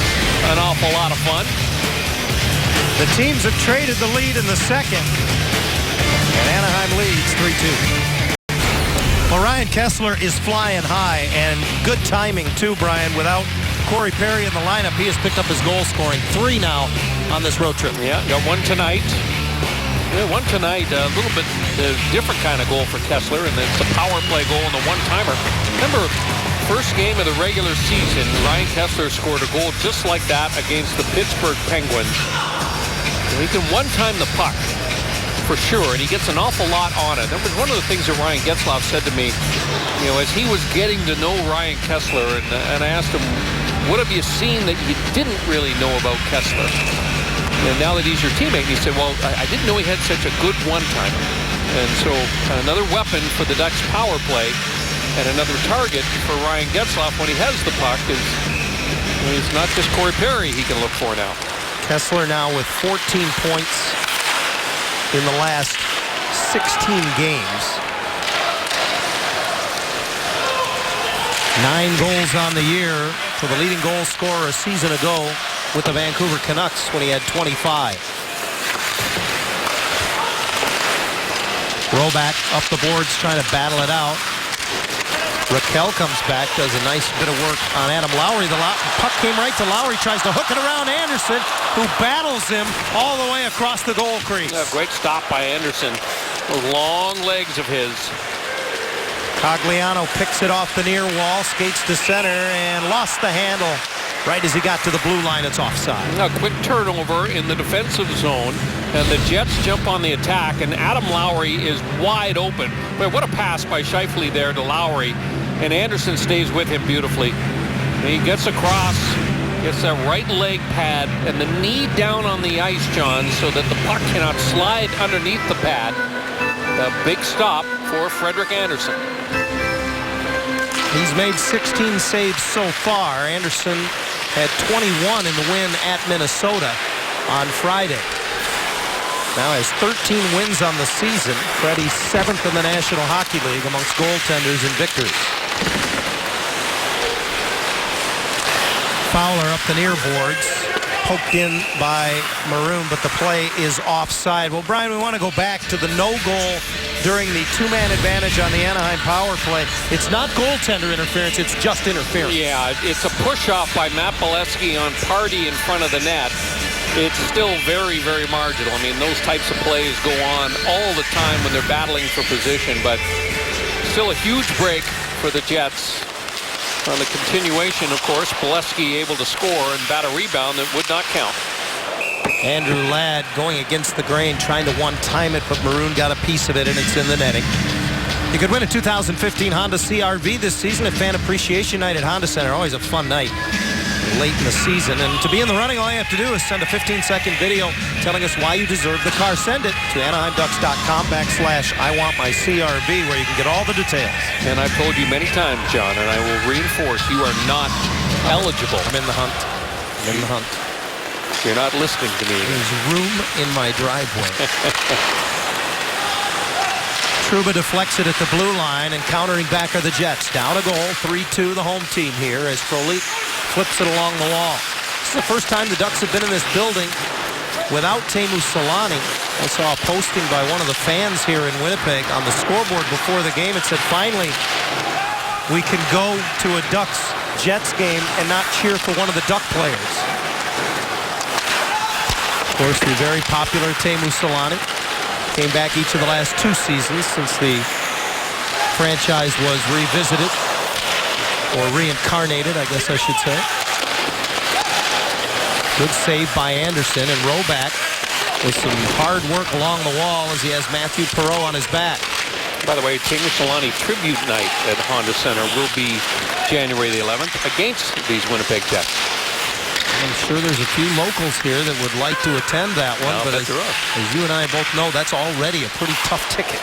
an awful lot of fun. The teams have traded the lead in the second, and Anaheim leads 3-2. Well, Ryan Kessler is flying high, and good timing too, Brian. Without Corey Perry in the lineup, he has picked up his goal scoring. 3 now on this road trip. Yeah, got one tonight. Yeah, one tonight, a little bit different kind of goal for Kessler, and it's a power play goal and the one-timer. Remember, first game of the regular season, Ryan Kessler scored a goal just like that against the Pittsburgh Penguins. And he can one-time the puck, for sure, and he gets an awful lot on it. That was one of the things that Ryan Getzlaf said to me, you know, as he was getting to know Ryan Kessler, and I asked him, what have you seen that you didn't really know about Kessler? And now that he's your teammate, he said, well, I didn't know he had such a good one-timer. And so another weapon for the Ducks power play and another target for Ryan Getzlaf when he has the puck is, it's not just Corey Perry he can look for now. Kessler now with 14 points in the last 16 games. 9 goals on the year for the leading goal scorer a season ago with the Vancouver Canucks when he had 25. Roback up the boards trying to battle it out. Raquel comes back, does a nice bit of work on Adam Lowry. The puck came right to Lowry, tries to hook it around Anderson, who battles him all the way across the goal crease. A great stop by Anderson. Those long legs of his. Cogliano picks it off the near wall, skates to center, and lost the handle. Right as he got to the blue line, it's offside. A quick turnover in the defensive zone, and the Jets jump on the attack, and Adam Lowry is wide open. But what a pass by Scheifele there to Lowry, and Anderson stays with him beautifully. And he gets across, gets that right leg pad, and the knee down on the ice, John, so that the puck cannot slide underneath the pad. A big stop for Frederik Andersen. He's made 16 saves so far. Anderson had 21 in the win at Minnesota on Friday. Now has 13 wins on the season. Freddie's 7th in the National Hockey League amongst goaltenders in victories. Fowler up the near boards. Poked in by Maroon, but the play is offside. Well, Brian, we want to go back to the no goal during the 2-man advantage on the Anaheim power play. It's not goaltender interference, it's just interference. Yeah, it's a push-off by Matt Bolesky on Pardy in front of the net. It's still very, very marginal. I mean, those types of plays go on all the time when they're battling for position, but still a huge break for the Jets. On the continuation, of course, Bolesky able to score and bat a rebound that would not count. Andrew Ladd going against the grain, trying to one-time it, but Maroon got a piece of it, and it's in the netting. You could win a 2015 Honda CR-V this season at Fan Appreciation Night at Honda Center. Always a fun night late in the season. And to be in the running, all you have to do is send a 15-second video telling us why you deserve the car. Send it to AnaheimDucks.com/I-want-my-CR-V, where you can get all the details. And I've told you many times, John, and I will reinforce, you are not eligible. I'm in the hunt. I'm in the hunt. You're not listening to me. There's room in my driveway. Trouba deflects it at the blue line, and countering back are the Jets. Down a goal, 3-2 the home team here as Frolik flips it along the wall. This is the first time the Ducks have been in this building without Teemu Selanne. I saw a posting by one of the fans here in Winnipeg on the scoreboard before the game. It said, finally, we can go to a Ducks-Jets game and not cheer for one of the Duck players. Of course, the very popular Teemu Selanne came back each of the last 2 seasons since the franchise was revisited, or reincarnated, I guess I should say. Good save by Anderson, and Roback with some hard work along the wall as he has Matthew Perreault on his back. By the way, Teemu Selanne tribute night at Honda Center will be January the 11th against these Winnipeg Jets. I'm sure there's a few locals here that would like to attend that one, but as you and I both know, that's already a pretty tough ticket.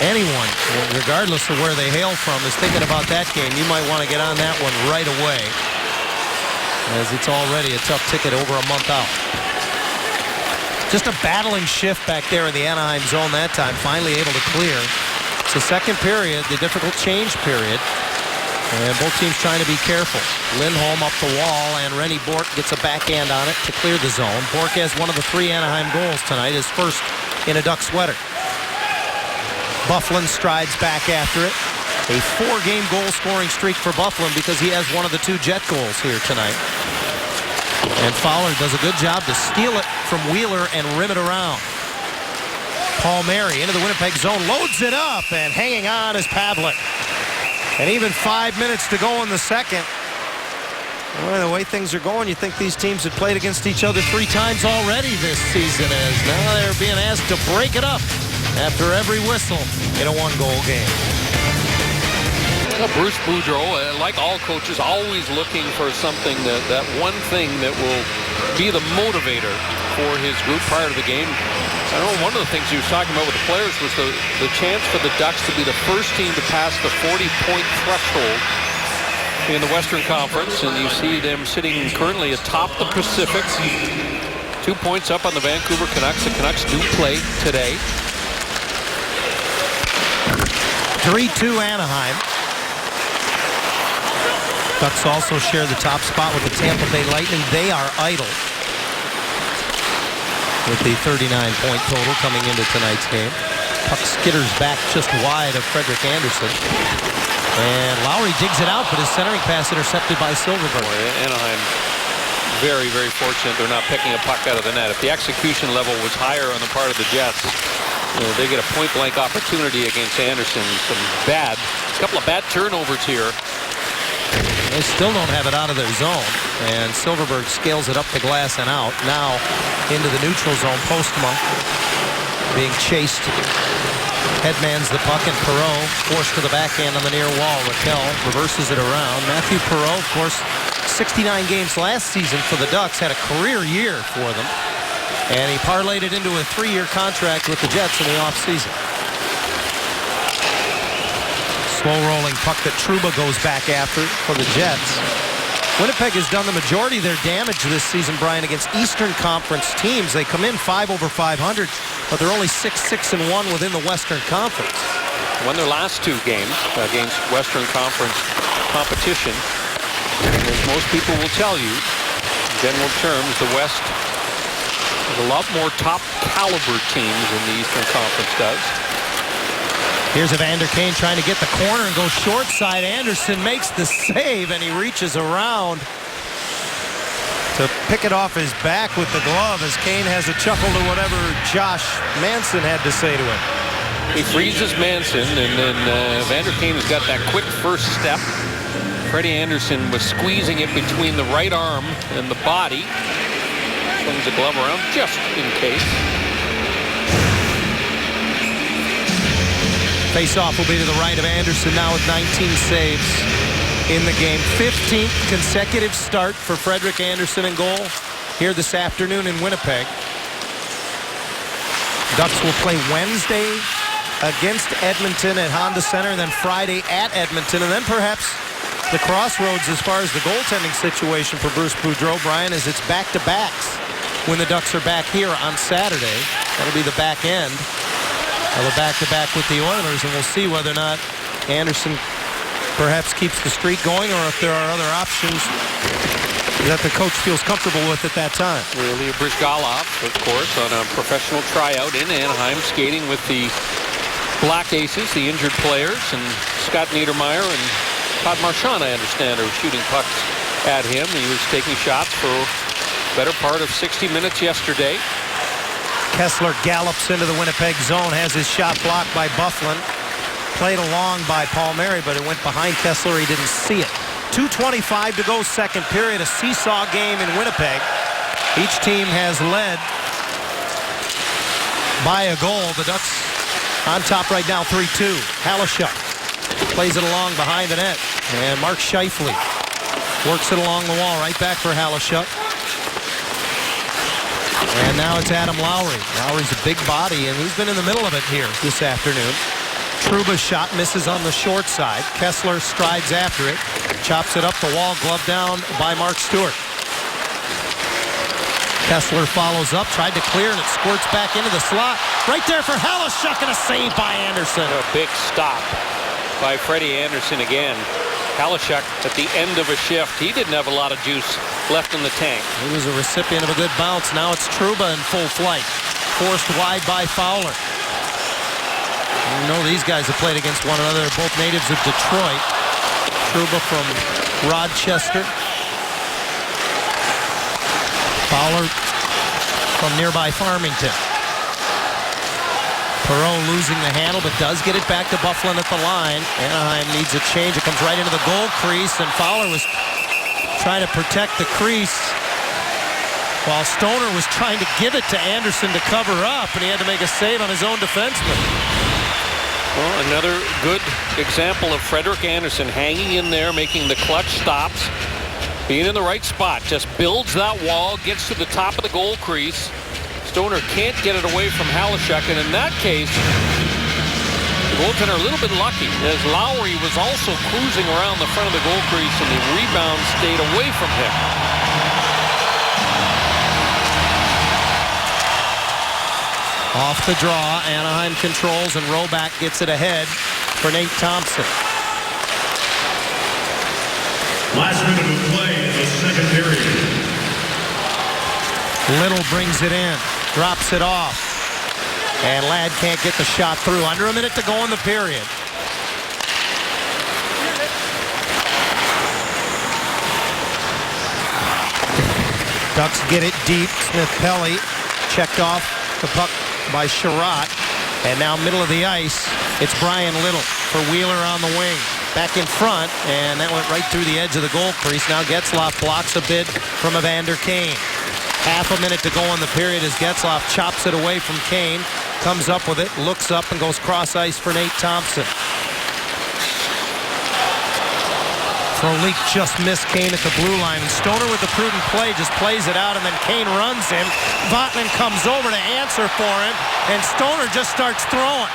Anyone, regardless of where they hail from, is thinking about that game. You might want to get on that one right away, as it's already a tough ticket over a month out. Just a battling shift back there in the Anaheim zone that time, finally able to clear. It's the second period, the difficult change period. And both teams trying to be careful. Lindholm up the wall, and Rennie Bourque gets a backhand on it to clear the zone. Bourque has one of the 3 Anaheim goals tonight, his first in a Duck sweater. Byfuglien strides back after it. A 4-game goal-scoring streak for Byfuglien because he has one of the 2 Jet goals here tonight. And Fowler does a good job to steal it from Wheeler and rim it around. Palmieri into the Winnipeg zone, loads it up, and hanging on is Pavlik. And even 5 minutes to go in the second. Well, the way things are going, you think these teams had played against each other 3 times already this season, as now they're being asked to break it up after every whistle in a 1-goal game. Well, Bruce Boudreau, like all coaches, always looking for something, that one thing that will be the motivator for his group prior to the game. I know one of the things he was talking about with the players was the chance for the Ducks to be the first team to pass the 40-point threshold in the Western Conference, and you see them sitting currently atop the Pacific. 2 points up on the Vancouver Canucks. The Canucks do play today. 3-2 Anaheim. Ducks also share the top spot with the Tampa Bay Lightning. They are idle with the 39-point total coming into tonight's game. Puck skitters back just wide of Frederik Andersen. And Lowry digs it out, but his centering pass intercepted by Silverberg. Anaheim very, very fortunate they're not picking a puck out of the net. If the execution level was higher on the part of the Jets, they get a point-blank opportunity against Andersen. A couple of bad turnovers here. They still don't have it out of their zone, and Silverberg scales it up the glass and out. Now into the neutral zone. Postma being chased. Headmans the puck, and Perreault forced to the backhand on the near wall. Raquel reverses it around. Matthew Perreault, of course, 69 games last season for the Ducks, had a career year for them, and he parlayed it into a 3-year contract with the Jets in the offseason. Slow-rolling puck that Trouba goes back after for the Jets. Winnipeg has done the majority of their damage this season, Brian, against Eastern Conference teams. They come in 5 over 500, but they're only 6-6-1 within the Western Conference. Won their last 2 games against Western Conference competition. And as most people will tell you, in general terms, the West has a lot more top caliber teams than the Eastern Conference does. Here's Evander Kane trying to get the corner and go short side. Anderson makes the save, and he reaches around to pick it off his back with the glove as Kane has a chuckle to whatever Josh Manson had to say to him. He freezes Manson, and then Evander Kane has got that quick first step. Freddie Anderson was squeezing it between the right arm and the body. Swings the glove around just in case. Face-off will be to the right of Anderson now with 19 saves in the game. 15th consecutive start for Frederik Andersen in goal here this afternoon in Winnipeg. Ducks will play Wednesday against Edmonton at Honda Center, and then Friday at Edmonton, and then perhaps the crossroads as far as the goaltending situation for Bruce Boudreau, Brian, is it's back-to-backs when the Ducks are back here on Saturday. That'll be the back end of a back-to-back with the Oilers, and we'll see whether or not Anderson perhaps keeps the streak going, or if there are other options that the coach feels comfortable with at that time. Ilya Bryzgalov, of course, on a professional tryout in Anaheim, skating with the Black Aces, the injured players, and Scott Niedermayer and Todd Marchand, I understand, are shooting pucks at him. He was taking shots for the better part of 60 minutes yesterday. Kessler gallops into the Winnipeg zone, has his shot blocked by Byfuglien. Played along by Palmieri, but it went behind Kessler. He didn't see it. 2:25 to go, second period. A seesaw game in Winnipeg. Each team has led by a goal. The Ducks on top right now, 3-2. Halashuk plays it along behind the net. And Mark Scheifele works it along the wall, right back for Halashuk. And now it's Adam Lowry. Lowry's a big body, and he's been in the middle of it here this afternoon. Trouba's shot misses on the short side. Kessler strides after it, chops it up the wall, glove down by Mark Stewart. Kessler follows up, tried to clear, and it squirts back into the slot. Right there for Halashuk, and a save by Anderson. A big stop by Freddie Andersen again. Halashuk at the end of a shift. He didn't have a lot of juice left in the tank. He was a recipient of a good bounce. Now it's Trouba in full flight. Forced wide by Fowler. You know these guys have played against one another. They're both natives of Detroit. Trouba from Rochester. Fowler from nearby Farmington. Perreault losing the handle, but does get it back to Byfuglien at the line. Anaheim needs a change. It comes right into the goal crease, and Fowler was trying to protect the crease while Stoner was trying to give it to Anderson to cover up, and he had to make a save on his own defenseman. Well, another good example of Frederik Andersen hanging in there, making the clutch stops, being in the right spot, just builds that wall, gets to the top of the goal crease. Stoner can't get it away from Halashuk, and in that case, the goaltender a little bit lucky, as Lowry was also cruising around the front of the goal crease, and the rebound stayed away from him. Off the draw, Anaheim controls, and Roback gets it ahead for Nate Thompson. Last minute of play in the second period. Little brings it in, drops it off, and Ladd can't get the shot through. Under a minute to go in the period. Ducks get it deep. Smith-Pelly checked off the puck by Sherratt, and now middle of the ice, it's Brian Little for Wheeler on the wing. Back in front, and that went right through the edge of the goal crease. Now Getzlaf blocks a bid from Evander Kane. Half a minute to go in the period as Getzlaf chops it away from Kane, comes up with it, looks up, and goes cross ice for Nate Thompson. Frolik just missed Kane at the blue line, and Stoner with the prudent play just plays it out, and then Kane runs him. Vatanen comes over to answer for him, and Stoner just starts throwing.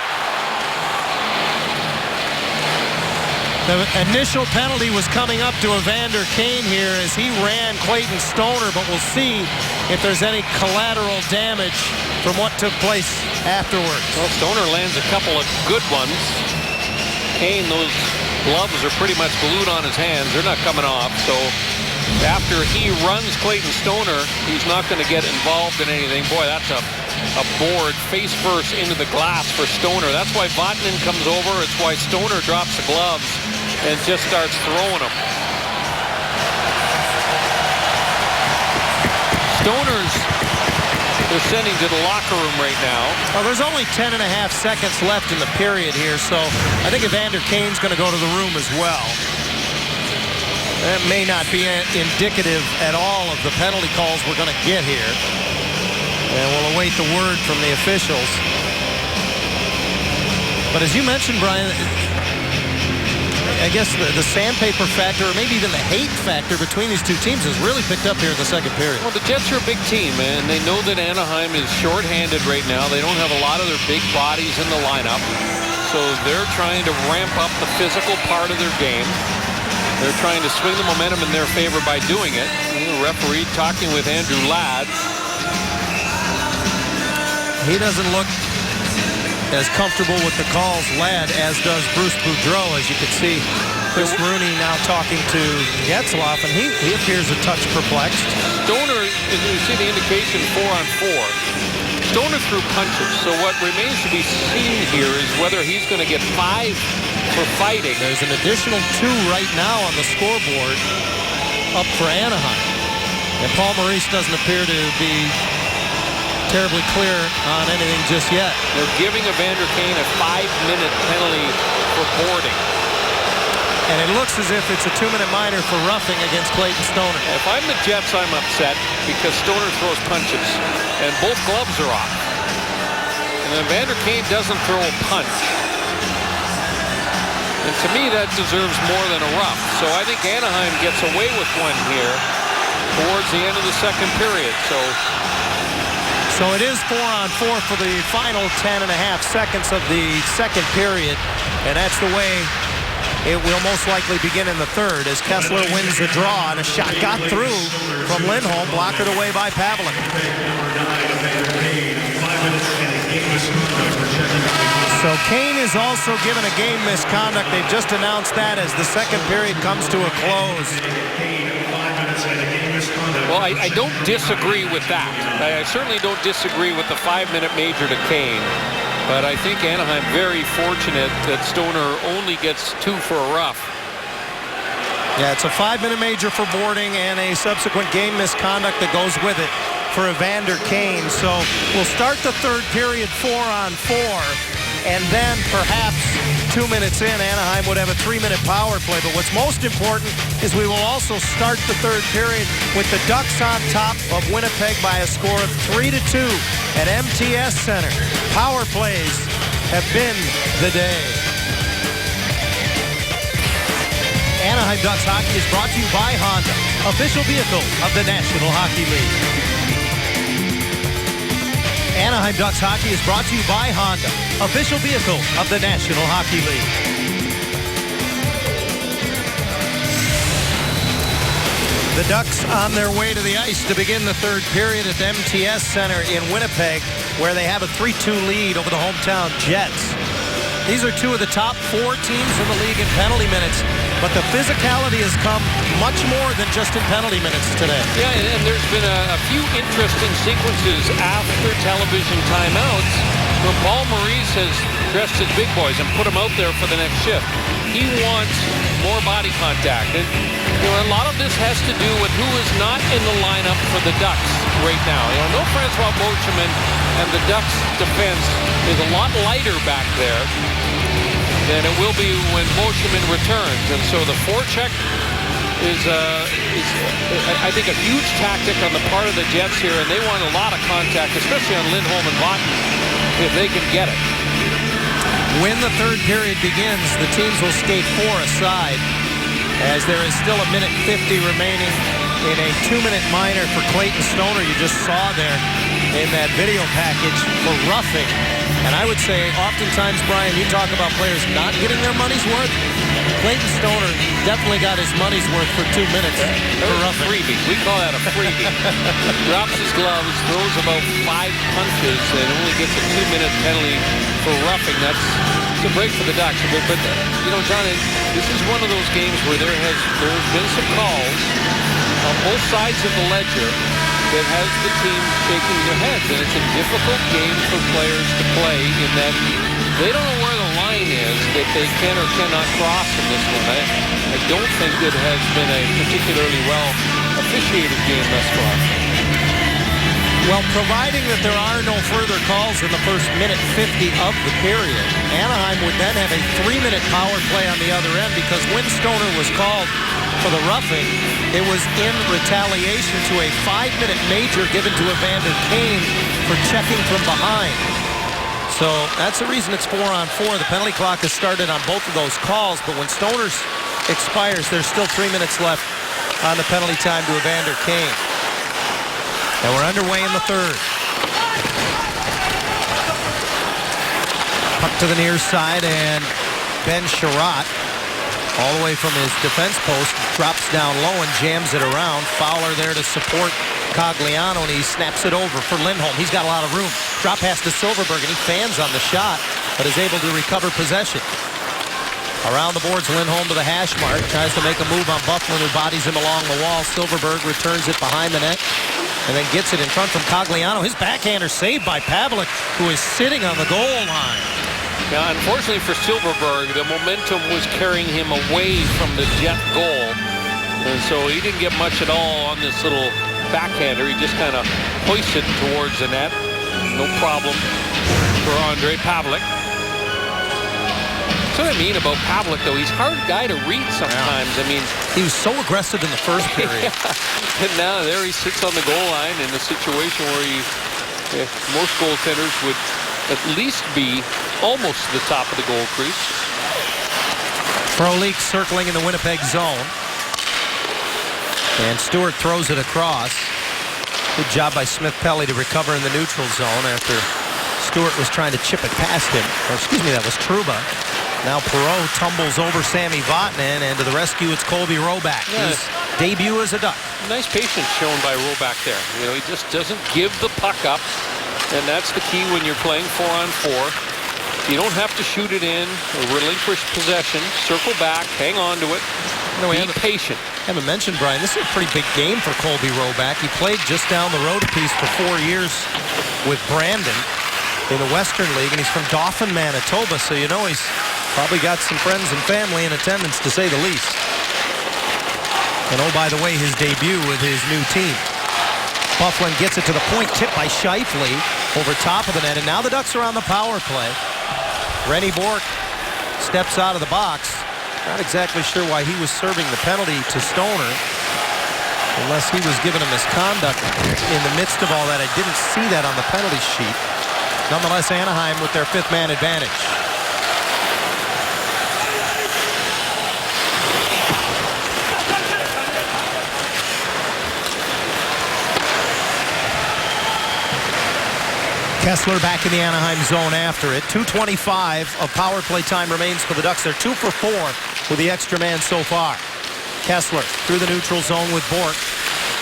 The initial penalty was coming up to Evander Kane here as he ran Clayton Stoner, but we'll see if there's any collateral damage from what took place afterwards. Well, Stoner lands a couple of good ones. Kane, those gloves are pretty much glued on his hands. They're not coming off, so after he runs Clayton Stoner, he's not going to get involved in anything. Boy, that's a board face first into the glass for Stoner. That's why Vatanen comes over. It's why Stoner drops the gloves and just starts throwing them. Stoner's they're sending to the locker room right now. Well, there's only 10 and a half seconds left in the period here, so I think Evander Kane's going to go to the room as well. That may not be indicative at all of the penalty calls we're going to get here. And we'll await the word from the officials. But as you mentioned, Brian, I guess the sandpaper factor, or maybe even the hate factor between these two teams has really picked up here in the second period. Well, the Jets are a big team, and they know that Anaheim is shorthanded right now. They don't have a lot of their big bodies in the lineup, so they're trying to ramp up the physical part of their game. They're trying to swing the momentum in their favor by doing it. The referee talking with Andrew Ladd. He doesn't look as comfortable with the calls, Ladd, as does Bruce Boudreau. As you can see, Chris Rooney now talking to Getzlaf, and he appears a touch perplexed. Stoner, you see the indication 4-on-4. Stoner threw punches, so what remains to be seen here is whether he's going to get 5 for fighting. There's an additional 2 right now on the scoreboard up for Anaheim. And Paul Maurice doesn't appear to be terribly clear on anything just yet. They're giving Evander Kane a 5-minute penalty for boarding. And it looks as if it's a 2-minute minor for roughing against Clayton Stoner. If I'm the Jets, I'm upset because Stoner throws punches and both gloves are off. And Evander Kane doesn't throw a punch. And to me, that deserves more than a rough. So I think Anaheim gets away with one here towards the end of the second period. So it is 4-on-4 for the final 10 and a half seconds of the second period. And that's the way it will most likely begin in the third as Kessler wins the draw, and a shot got through from Lindholm, blocked away by Pavelec. So Kane is also given a game misconduct. They've just announced that as the second period comes to a close. Well, I don't disagree with that. I certainly don't disagree with the 5-minute major to Kane. But I think Anaheim very fortunate that Stoner only gets 2 for a rough. Yeah, it's a 5-minute major for boarding and a subsequent game misconduct that goes with it for Evander Kane. So we'll start the third period 4-on-4. And then perhaps 2 minutes in, Anaheim would have a 3-minute power play. But what's most important is we will also start the third period with the Ducks on top of Winnipeg by a score of 3-2 at MTS Center. Power plays have been the day. Anaheim Ducks hockey is brought to you by Honda, official vehicle of the National Hockey League. Anaheim Ducks hockey is brought to you by Honda, official vehicle of the National Hockey League. The Ducks on their way to the ice to begin the third period at the MTS Center in Winnipeg, where they have a 3-2 lead over the hometown Jets. These are 2 of the top 4 teams in the league in penalty minutes, but the physicality has come much more than just in penalty minutes today. Yeah, and there's been a few interesting sequences after television timeouts where Paul Maurice has dressed his big boys and put them out there for the next shift. He wants more body contact. And a lot of this has to do with who is not in the lineup for the Ducks right now. No Francois Beauchemin, and the Ducks defense is a lot lighter back there than it will be when Beauchemin returns. And so the forecheck is I think, a huge tactic on the part of the Jets here, and they want a lot of contact, especially on Lindholm and Vatanen, if they can get it. When the third period begins, the teams will skate 4 aside, as there is still 1:50 remaining in a 2-minute minor for Clayton Stoner. You just saw there in that video package for roughing. And I would say oftentimes, Brian, you talk about players not getting their money's worth. Clayton Stoner definitely got his money's worth for 2 minutes for roughing. Freebie. We call that a freebie. Drops his gloves, throws about 5 punches, and only gets a 2-minute penalty for roughing. That's a break for the Ducks. But John, this is one of those games where there's been some calls on both sides of the ledger that has the team shaking their heads. And it's a difficult game for players to play in that they don't know where the line is that they can or cannot cross in this one. I don't think it has been a particularly well officiated game thus far. Well, providing that there are no further calls in the first minute 50 of the period, Anaheim would then have a 3-minute power play on the other end because when Stoner was called for the roughing, it was in retaliation to a 5-minute major given to Evander Kane for checking from behind. So that's the reason it's 4-on-4. The penalty clock has started on both of those calls, but when Stoner's expires, there's still 3 minutes left on the penalty time to Evander Kane. And we're underway in the third. Puck to the near side, and Ben Sherratt, all the way from his defense post, drops down low and jams it around. Fowler there to support Cogliano, and he snaps it over for Lindholm. He's got a lot of room. Drop pass to Silfverberg, and he fans on the shot, but is able to recover possession. Around the boards, Lindholm to the hash mark. Tries to make a move on Byfuglien, who bodies him along the wall. Silfverberg returns it behind the net and then gets it in front from Cogliano. His backhander saved by Pavelec, who is sitting on the goal line. Now, unfortunately for Silfverberg, the momentum was carrying him away from the Jet goal. And so he didn't get much at all on this little backhander. He just kind of hoisted towards the net. No problem for Ondrej Pavelec. That's what I mean about Pavelec, though. He's a hard guy to read sometimes. I mean, he was so aggressive in the first period. And now there he sits on the goal line in a situation where most goaltenders would at least be almost to the top of the goal crease. Frolik circling in the Winnipeg zone. And Stewart throws it across. Good job by Smith-Pelly to recover in the neutral zone after Stewart was trying to chip it past him. Or excuse me, that was Trouba. Now Perreault tumbles over Sami Vatanen, and to the rescue it's Colby Roback. Yeah. His debut as a Duck. Nice patience shown by Roback there. You know, he just doesn't give the puck up, and that's the key when you're playing 4-on-4. You don't have to shoot it in or relinquish possession. Circle back, hang on to it. No, be patient. Haven't mentioned, Brian, this is a pretty big game for Colby Roback. He played just down the road a piece for 4 years with Brandon in the Western League, and he's from Dauphin, Manitoba, so you know he's probably got some friends and family in attendance, to say the least. And oh, by the way, his debut with his new team. Byfuglien gets it to the point, tipped by Scheifele over top of the net, and now the Ducks are on the power play. Rennie Bourque steps out of the box. Not exactly sure why he was serving the penalty to Stoner, unless he was given a misconduct in the midst of all that. I didn't see that on the penalty sheet. Nonetheless, Anaheim with their 5th man advantage. Kessler back in the Anaheim zone after it. 2:25 of power play time remains for the Ducks. They're 2 for 4 with the extra man so far. Kessler through the neutral zone with Bourque.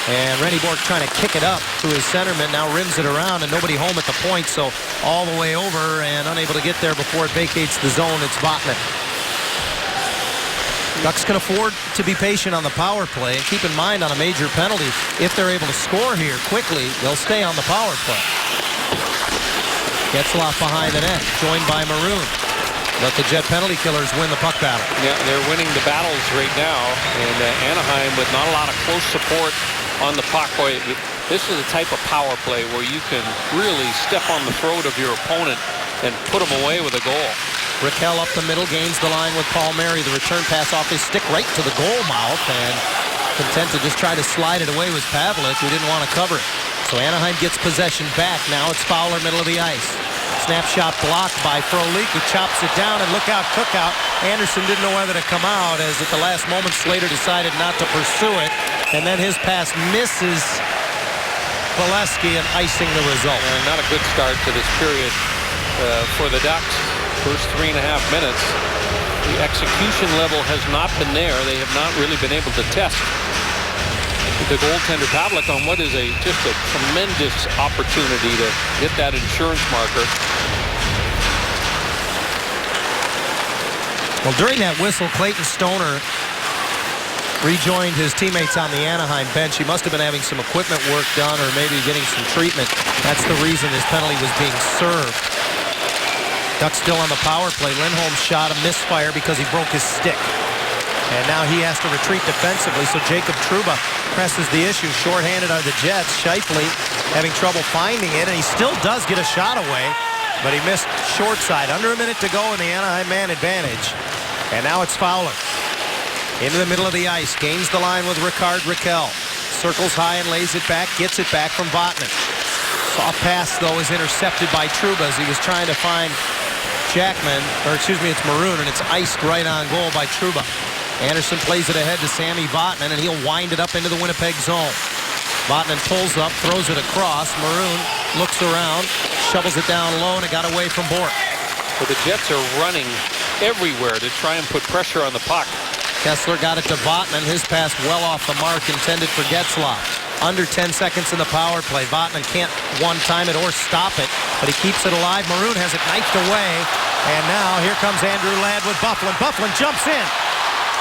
And Rennie Bourque trying to kick it up to his centerman. Now rims it around, and nobody home at the point, so all the way over and unable to get there before it vacates the zone. It's Vatanen. Ducks can afford to be patient on the power play. And keep in mind, on a major penalty, if they're able to score here quickly, they'll stay on the power play. Getzlaf behind the net, joined by Maroon. Let the Jet penalty killers win the puck battle. Yeah, they're winning the battles right now. And Anaheim with not a lot of close support on the puck. Boy, this is the type of power play where you can really step on the throat of your opponent and put them away with a goal. Raquel up the middle, gains the line with Palmieri. The return pass off his stick right to the goal mouth, and content to just try to slide it away was Pavelec, who didn't want to cover it. So Anaheim gets possession back. Now it's Fowler, middle of the ice. Snapshot blocked by Frolik, who chops it down, and look out, Cookout. Anderson didn't know whether to come out, as at the last moment Slater decided not to pursue it, and then his pass misses Bolesky and icing the result. Not a good start to this period for the Ducks. First 3.5 minutes. The execution level has not been there. They have not really been able to test the goaltender Pavelec on what is just a tremendous opportunity to get that insurance marker. Well, during that whistle, Clayton Stoner rejoined his teammates on the Anaheim bench. He must have been having some equipment work done or maybe getting some treatment. That's the reason his penalty was being served. Ducks still on the power play. Lindholm's shot a misfire because he broke his stick. And now he has to retreat defensively, so Jacob Trouba presses the issue. Shorthanded are the Jets. Scheifele having trouble finding it, and he still does get a shot away, but he missed short side. Under a minute to go in the Anaheim man advantage. And now it's Fowler. Into the middle of the ice. Gains the line with Rickard Rakell. Circles high and lays it back. Gets it back from Vatanen. Soft pass, though, is intercepted by Trouba as he was trying to find Jackman. Or, excuse me, it's Maroon, and it's iced right on goal by Trouba. Anderson plays it ahead to Sami Vatanen, and he'll wind it up into the Winnipeg zone. Vatanen pulls up, throws it across. Maroon looks around, shovels it down low, and it got away from Bourque. But the Jets are running everywhere to try and put pressure on the puck. Kessler got it to Vatanen. His pass well off the mark, intended for Getzlaf. Under 10 seconds in the power play. Vatanen can't one-time it or stop it, but he keeps it alive. Maroon has it knifed away, and now here comes Andrew Ladd with Byfuglien. Byfuglien jumps in,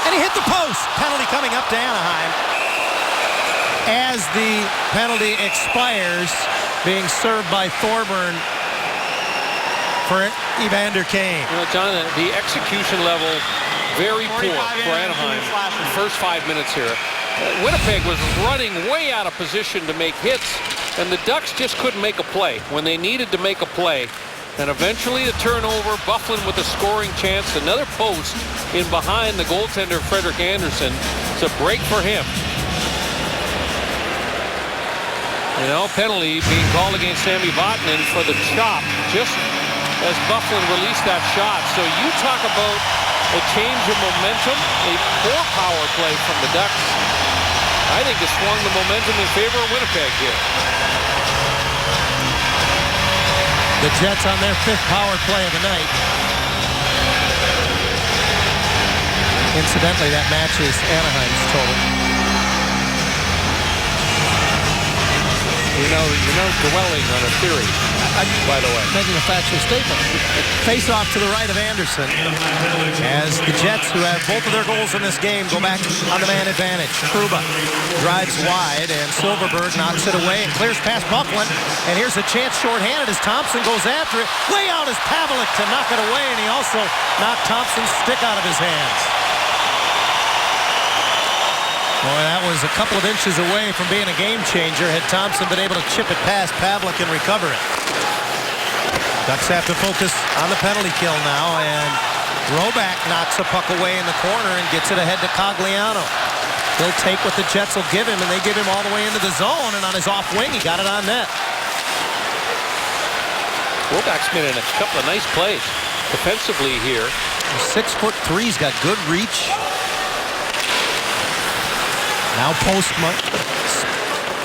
and he hit the post. Penalty coming up to Anaheim. As the penalty expires, being served by Thorburn for Evander Kane. You know, John, the execution level very poor for Anaheim. First 5 minutes here. Winnipeg was running way out of position to make hits, and the Ducks just couldn't make a play when they needed to make a play. And eventually the turnover, Byfuglien with a scoring chance, another post in behind the goaltender Frederik Andersen. It's a break for him. You know, penalty being called against Sami Vatanen for the chop just as Byfuglien released that shot. So you talk about a change of momentum, a poor power play from the Ducks. I think it swung the momentum in favor of Winnipeg here. The Jets on their 5th power play of the night. Incidentally, that matches Anaheim's total. You know, dwelling on a theory, by the way. Making a factual statement. Face off to the right of Anderson as the Jets, who have both of their goals in this game, go back on the man advantage. Trouba drives wide, and Silfverberg knocks it away and clears past Byfuglien. And here's a chance shorthanded as Thompson goes after it. Way out is Pavelec to knock it away, and he also knocked Thompson's stick out of his hands. Boy, that was a couple of inches away from being a game changer had Thompson been able to chip it past Pavelec and recover it. Ducks have to focus on the penalty kill now, and Roback knocks a puck away in the corner and gets it ahead to Cogliano. He'll take what the Jets will give him, and they give him all the way into the zone, and on his off wing, he got it on net. Roback's made a couple of nice plays defensively here. 6'3", he's got good reach. Now Postma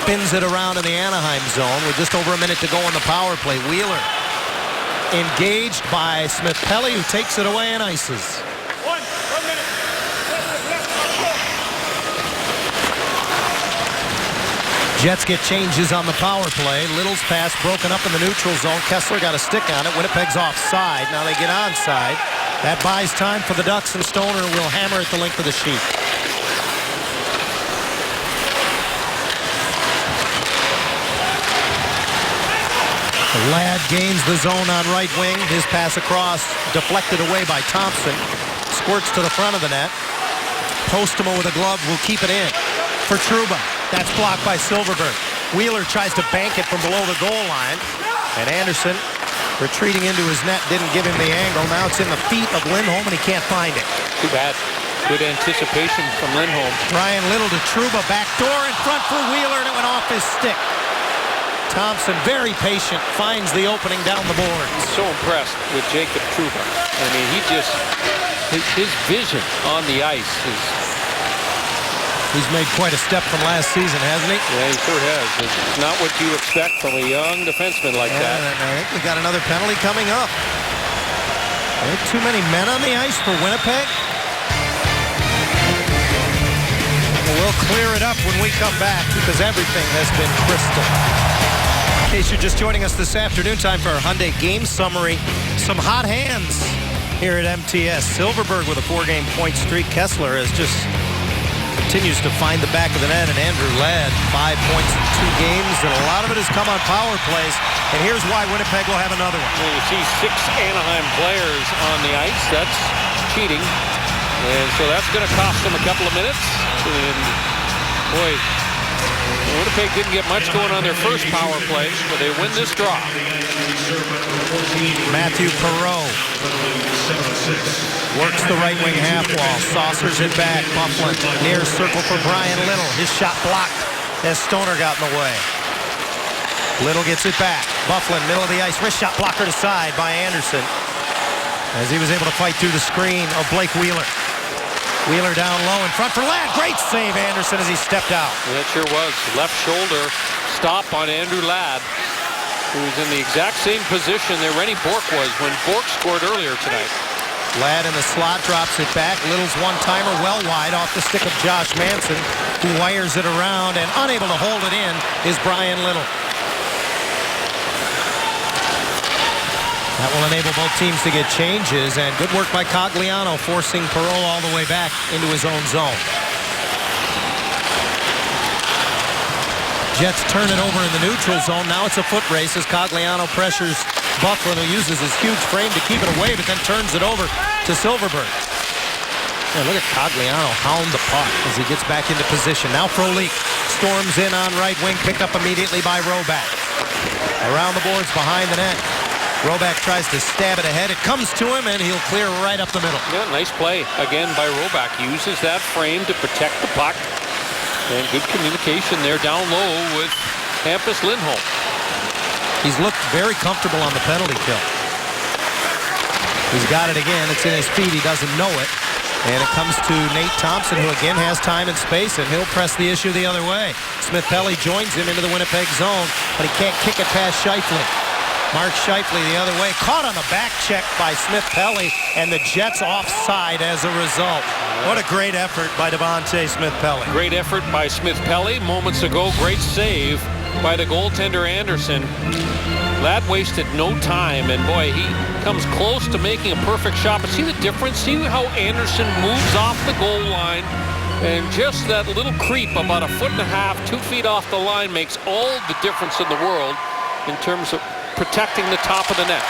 spins it around in the Anaheim zone with just over a minute to go on the power play. Wheeler engaged by Smith-Pelly, who takes it away and ices. 1 minute. Jets get changes on the power play. Little's pass broken up in the neutral zone. Kessler got a stick on it. Winnipeg's offside. Now they get onside. That buys time for the Ducks, and Stoner will hammer at the length of the sheet. Ladd gains the zone on right wing. His pass across, deflected away by Thompson. Squirts to the front of the net. Postma with a glove will keep it in for Trouba. That's blocked by Silfverberg. Wheeler tries to bank it from below the goal line. And Anderson, retreating into his net, didn't give him the angle. Now it's in the feet of Lindholm, and he can't find it. Too bad. Good anticipation from Lindholm. Brian Little to Trouba. Back door in front for Wheeler, and it went off his stick. Thompson, very patient, finds the opening down the boards. So impressed with Jacob Trouba. I mean, he just, his vision on the ice is... He's made quite a step from last season, hasn't he? Yeah, he sure has. It's not what you expect from a young defenseman like that. I think we got another penalty coming up. There ain't too many men on the ice for Winnipeg. We'll clear it up when we come back because everything has been crystal. In case you're just joining us this afternoon, time for our Hyundai game summary. Some hot hands here at MTS. Silfverberg with a 4-game point streak. Kessler has just continues to find the back of the net, and Andrew Ladd 5 points in 2 games, and a lot of it has come on power plays. And here's why Winnipeg will have another one. Well, you see 6 Anaheim players on the ice. That's cheating. And so that's going to cost them a couple of minutes. And boy, Winnipeg didn't get much going on their first power play, but they win this draw. Matthew Perreault works the right wing half wall, saucers it back. Byfuglien near circle for Brian Little. His shot blocked as Stoner got in the way. Little gets it back. Byfuglien, middle of the ice, wrist shot blocker to side by Anderson as he was able to fight through the screen of Blake Wheeler. Wheeler down low in front for Ladd. Great save, Anderson, as he stepped out. That sure was. Left shoulder stop on Andrew Ladd, who was in the exact same position that Rennie Bourque was when Bourque scored earlier tonight. Ladd in the slot drops it back. Little's one-timer well wide off the stick of Josh Manson, who wires it around, and unable to hold it in is Brian Little. That will enable both teams to get changes, and good work by Cogliano, forcing Perreault all the way back into his own zone. Jets turn it over in the neutral zone. Now it's a foot race as Cogliano pressures Byfuglien, who uses his huge frame to keep it away, but then turns it over to Silfverberg. Yeah, look at Cogliano hound the puck as he gets back into position. Now Frolik storms in on right wing, picked up immediately by Roback. Around the boards behind the net. Roback tries to stab it ahead. It comes to him, and he'll clear right up the middle. Yeah, nice play again by Roback. Uses that frame to protect the puck. And good communication there down low with Hampus Lindholm. He's looked very comfortable on the penalty kill. He's got it again. It's in his feet. He doesn't know it. And it comes to Nate Thompson, who again has time and space, and he'll press the issue the other way. Smith-Pelly joins him into the Winnipeg zone, but he can't kick it past Scheifele. Mark Scheifele the other way, caught on the back check by Smith-Pelly, and the Jets offside as a result. What a great effort by Devontae Smith-Pelly. Great effort by Smith-Pelly. Moments ago, great save by the goaltender Anderson. Ladd wasted no time, and boy, he comes close to making a perfect shot. But see the difference? See how Anderson moves off the goal line, and just that little creep about a foot and a half, 2 feet off the line makes all the difference in the world in terms of protecting the top of the net.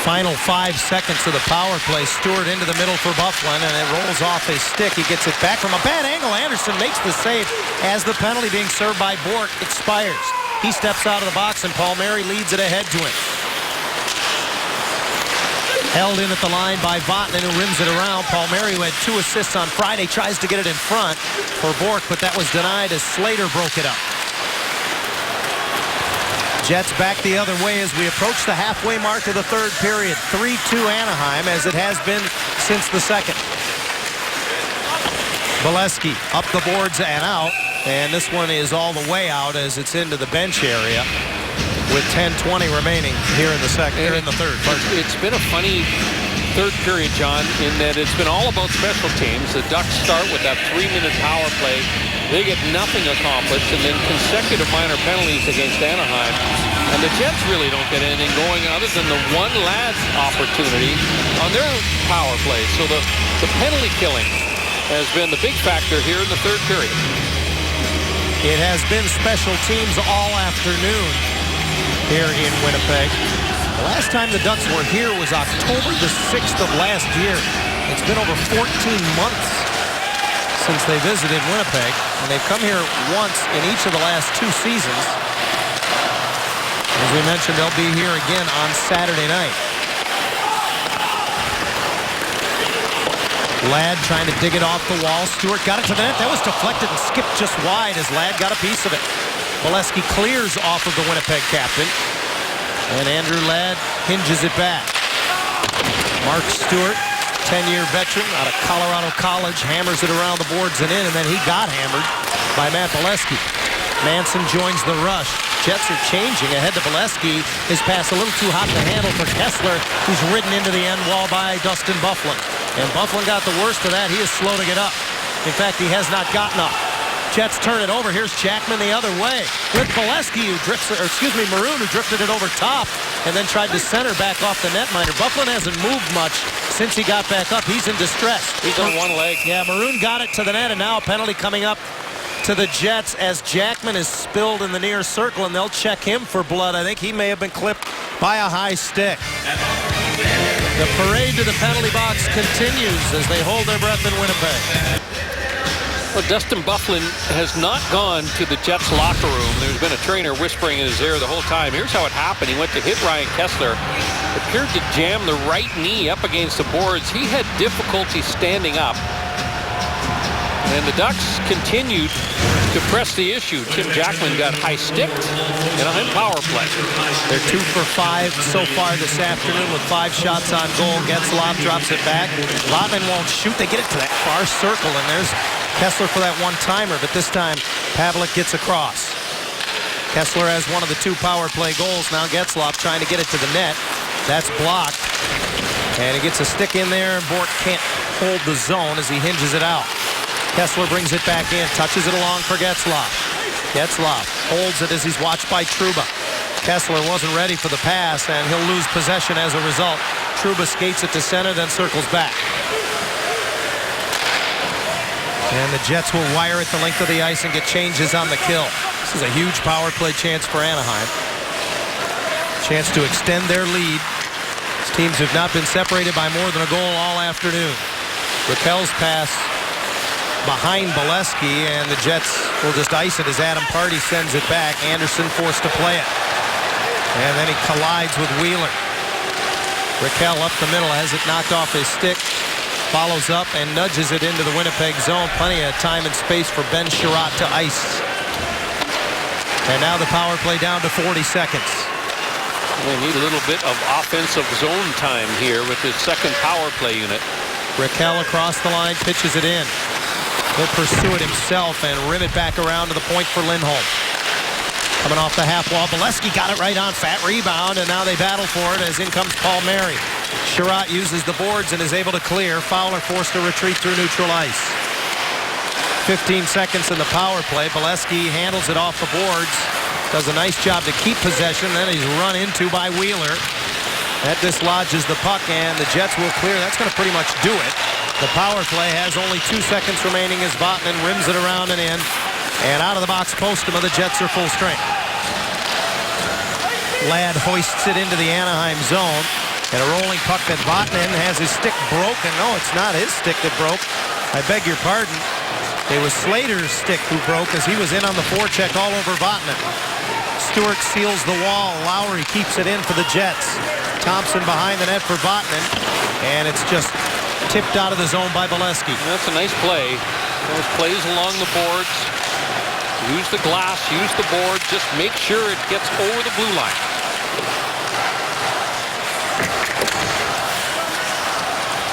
Final 5 seconds of the power play. Stewart into the middle for Byfuglien, and it rolls off his stick. He gets it back from a bad angle. Anderson makes the save as the penalty being served by Bourque expires. He steps out of the box, and Palmieri leads it ahead to him. Held in at the line by Vatanen, who rims it around. Palmieri, who had 2 assists on Friday, tries to get it in front for Bourque, but that was denied as Slater broke it up. Jets back the other way as we approach the halfway mark of the third period. 3-2 Anaheim, as it has been since the second. Bolesky up the boards and out, and this one is all the way out as it's into the bench area with 10:20 remaining here in the second, here in the third. It's been a funny third period, John, in that it's been all about special teams. The Ducks start with that 3-minute power play. They get nothing accomplished, and then consecutive minor penalties against Anaheim. And the Jets really don't get anything going other than the one Ladd opportunity on their power play. So the penalty killing has been the big factor here in the third period. It has been special teams all afternoon here in Winnipeg. The last time the Ducks were here was October the 6th of last year. It's been over 14 months since they visited Winnipeg, and they've come here once in each of the last 2 seasons. As we mentioned, they'll be here again on Saturday night. Ladd trying to dig it off the wall. Stewart got it to the net. That was deflected and skipped just wide as Ladd got a piece of it. Bolesky clears off of the Winnipeg captain, and Andrew Ladd hinges it back. Mark Stewart, 10-year veteran out of Colorado College, hammers it around the boards and in, and then he got hammered by Matt Bolesky. Manson joins the rush. Jets are changing ahead to Bolesky. His pass a little too hot to handle for Kessler, who's ridden into the end wall by Dustin Byfuglien. And Byfuglien got the worst of that. He is slow to get up. In fact, he has not gotten up. Jets turn it over. Here's Jackman the other way with Bolesky, who Maroon, who drifted it over top and then tried to center back off the netminder. Byfuglien hasn't moved much since he got back up. He's in distress. He's on one leg. Yeah, Maroon got it to the net, and now a penalty coming up to the Jets as Jackman is spilled in the near circle, and they'll check him for blood. I think he may have been clipped by a high stick. The parade to the penalty box continues as they hold their breath in Winnipeg. Well, Dustin Byfuglien has not gone to the Jets locker room. There's been a trainer whispering in his ear the whole time. Here's how it happened. He went to hit Ryan Kesler. Appeared to jam the right knee up against the boards. He had difficulty standing up. And the Ducks continued to press the issue. Tim Jackman got high-sticked and a power play. They're 2 for 5 so far this afternoon with 5 shots on goal. Getzlaf drops it back. Vatanen won't shoot. They get it to that far circle, and there's Kesler for that one-timer, but this time Pavelec gets across. Kesler has one of the 2 power play goals. Now Getzlaf trying to get it to the net. That's blocked. And he gets a stick in there, and Bourque can't hold the zone as he hinges it out. Kesler brings it back in, touches it along for Getzlaf. Getzlaf holds it as he's watched by Trouba. Kesler wasn't ready for the pass, and he'll lose possession as a result. Trouba skates it to center, then circles back. And the Jets will wire it the length of the ice and get changes on the kill. This is a huge power play chance for Anaheim. Chance to extend their lead. These teams have not been separated by more than a goal all afternoon. Raquel's pass behind Bolesky, and the Jets will just ice it as Adam Pardy sends it back. Anderson forced to play it. And then he collides with Wheeler. Raquel up the middle, has it knocked off his stick. Follows up and nudges it into the Winnipeg zone. Plenty of time and space for Ben Chiarot to ice. And now the power play down to 40 seconds. They need a little bit of offensive zone time here with this second power play unit. Raquel across the line, pitches it in. He'll pursue it himself and rim it back around to the point for Lindholm. Coming off the half wall, Bolesky got it right on, fat rebound, and now they battle for it as in comes Palmieri. Chiarot uses the boards and is able to clear. Fowler forced to retreat through neutral ice. 15 seconds in the power play. Bolesky handles it off the boards. Does a nice job to keep possession. Then he's run into by Wheeler. That dislodges the puck, and the Jets will clear. That's going to pretty much do it. The power play has only 2 seconds remaining as Vatanen rims it around and in. And out of the box Postma, the Jets are full strength. Ladd hoists it into the Anaheim zone. And a rolling puck that Vatanen has his stick broken. No, it's not his stick that broke. I beg your pardon. It was Slater's stick who broke as he was in on the forecheck all over Vatanen. Stewart seals the wall. Lowry keeps it in for the Jets. Thompson behind the net for Vatanen. And it's just tipped out of the zone by Bolesky. That's a nice play. Those plays along the boards. Use the glass, use the board. Just make sure it gets over the blue line.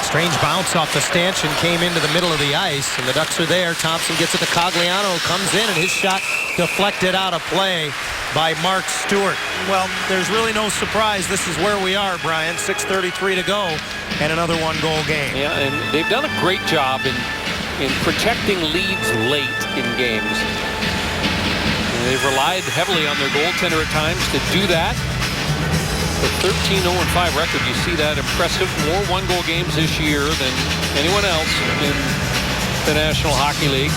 Strange bounce off the stanchion, came into the middle of the ice, and the Ducks are there. Thompson gets it to Cogliano, comes in, and his shot deflected out of play by Mark Stewart. Well, there's really no surprise. This is where we are, Brian. 6:33 to go, and another one-goal game. Yeah, and they've done a great job in protecting leads late in games. And they've relied heavily on their goaltender at times to do that. The 13-0-5 record, you see that impressive. More one-goal games this year than anyone else in the National Hockey League.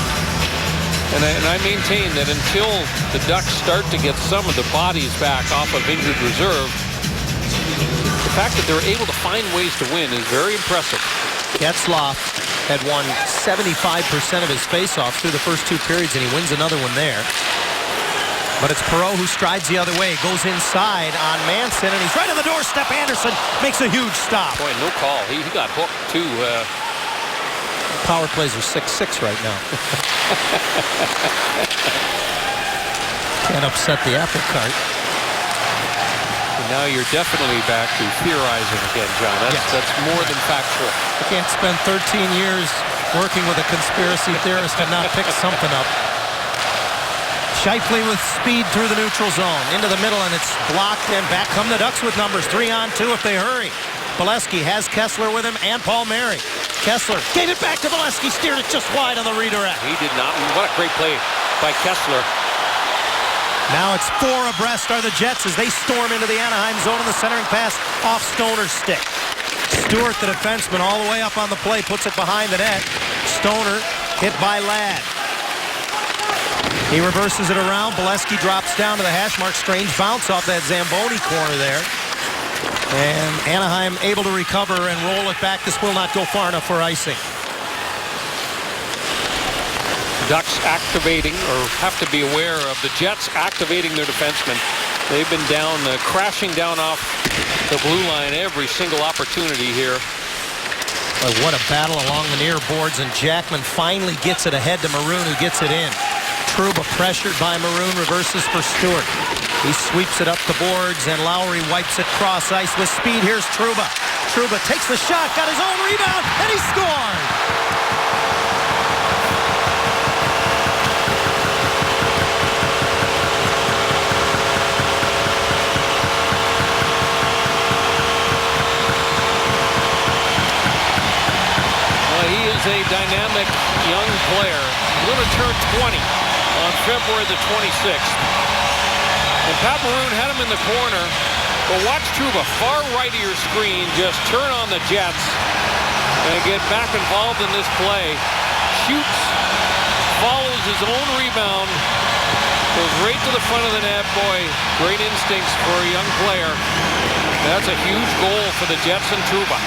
And I maintain that until the Ducks start to get some of the bodies back off of injured reserve, the fact that they're able to find ways to win is very impressive. Getzlaf had won 75% of his faceoffs through the first 2 periods, and he wins another one there. But it's Perreault who strides the other way, goes inside on Manson, and he's right on the doorstep. Anderson makes a huge stop. Boy, no call. He got hooked, too. Power plays are 6-6 right now. Can't upset the apple cart. And now you're definitely back to theorizing again, John. That's more than factual. You can't spend 13 years working with a conspiracy theorist and not pick something up. Scheifele with speed through the neutral zone. Into the middle, and it's blocked, and back come the Ducks with numbers. 3-on-2 if they hurry. Bolesky has Kesler with him and Palmieri. Kesler gave it back to Bolesky, steered it just wide on the redirect. He did not. What a great play by Kesler. Now it's 4 abreast are the Jets as they storm into the Anaheim zone, and the centering pass off Stoner's stick. Stewart, the defenseman, all the way up on the play, puts it behind the net. Stoner hit by Ladd. He reverses it around. Bolesky drops down to the hash mark. Strange bounce off that Zamboni corner there. And Anaheim able to recover and roll it back. This will not go far enough for icing. Ducks activating, or have to be aware of the Jets activating their defensemen. They've been down, crashing down off the blue line every single opportunity here. What a battle along the near boards, and Jackman finally gets it ahead to Maroon, who gets it in. Trouba pressured by Maroon, reverses for Stewart. He sweeps it up the boards, and Lowry wipes it cross ice with speed. Here's Trouba. Trouba takes the shot, got his own rebound, and he scored! A dynamic young player. Going to turn 20 on February the 26th. And Pat Maroon had him in the corner. But watch Trouba, far right of your screen, just turn on the Jets and get back involved in this play. Shoots, follows his own rebound, goes right to the front of the net. Boy, great instincts for a young player. That's a huge goal for the Jets and Trouba.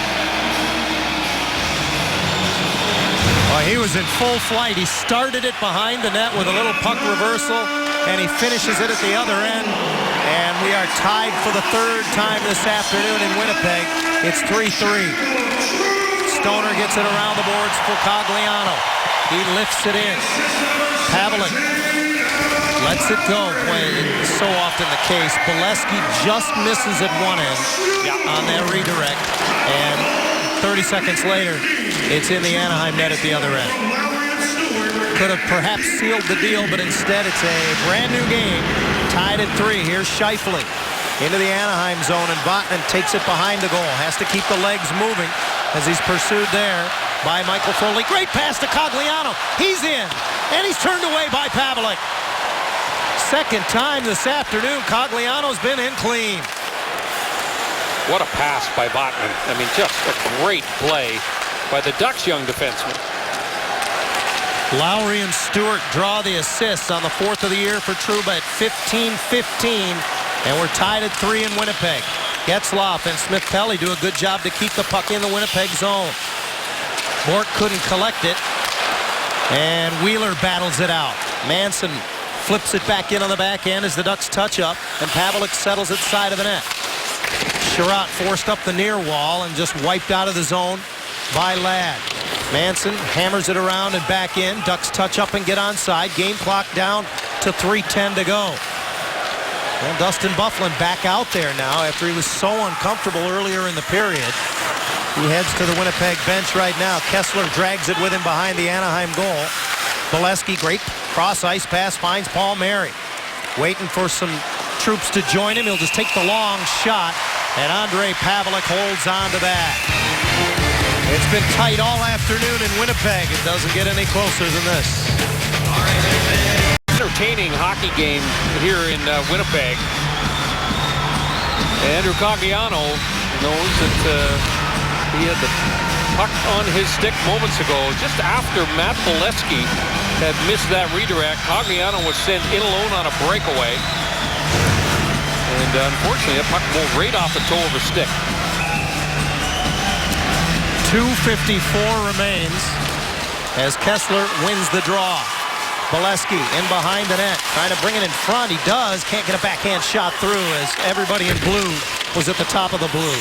He was in full flight. He started it behind the net with a little puck reversal, and he finishes it at the other end. And we are tied for the third time this afternoon in Winnipeg. It's 3-3. Stoner gets it around the boards for Cogliano. He lifts it in. Pavelec lets it go. So often the case. Bolesky just misses at one end on that redirect. And 30 seconds later, it's in the Anaheim net at the other end. Could have perhaps sealed the deal, but instead it's a brand new game. Tied at 3. Here's Scheifele into the Anaheim zone, and Vatanen takes it behind the goal. Has to keep the legs moving as he's pursued there by Michael Foley. Great pass to Cogliano. He's in, and he's turned away by Pavelec. Second time this afternoon, Cogliano's been in clean. What a pass by Vatanen. I mean, just a great play by the Ducks' young defenseman. Lowry and Stewart draw the assists on the 4th of the year for Trouba at 15-15, and we're tied at 3 in Winnipeg. Getzlaf and Smith-Pelly do a good job to keep the puck in the Winnipeg zone. Bourque couldn't collect it, and Wheeler battles it out. Manson flips it back in on the back end as the Ducks touch up, and Pavelec settles it side of the net. Sherratt forced up the near wall and just wiped out of the zone by Ladd. Manson hammers it around and back in. Ducks touch up and get onside. Game clock down to 3:10 to go. Well, Dustin Byfuglien back out there now after he was so uncomfortable earlier in the period. He heads to the Winnipeg bench right now. Kessler drags it with him behind the Anaheim goal. Bolesky, great cross ice pass, finds Palmieri. Waiting for some troops to join him. He'll just take the long shot, and Ondrej Pavelec holds on to that. It's been tight all afternoon in Winnipeg. It doesn't get any closer than this. Entertaining hockey game here in Winnipeg. Andrew Cogliano knows that he had the puck on his stick moments ago. Just after Matt Bolesky had missed that redirect, Cogliano was sent in alone on a breakaway. And unfortunately, that puck moved right off the toe of his stick. 2:54 remains as Kessler wins the draw. Bolesky in behind the net, trying to bring it in front. He does, can't get a backhand shot through as everybody in blue was at the top of the blue.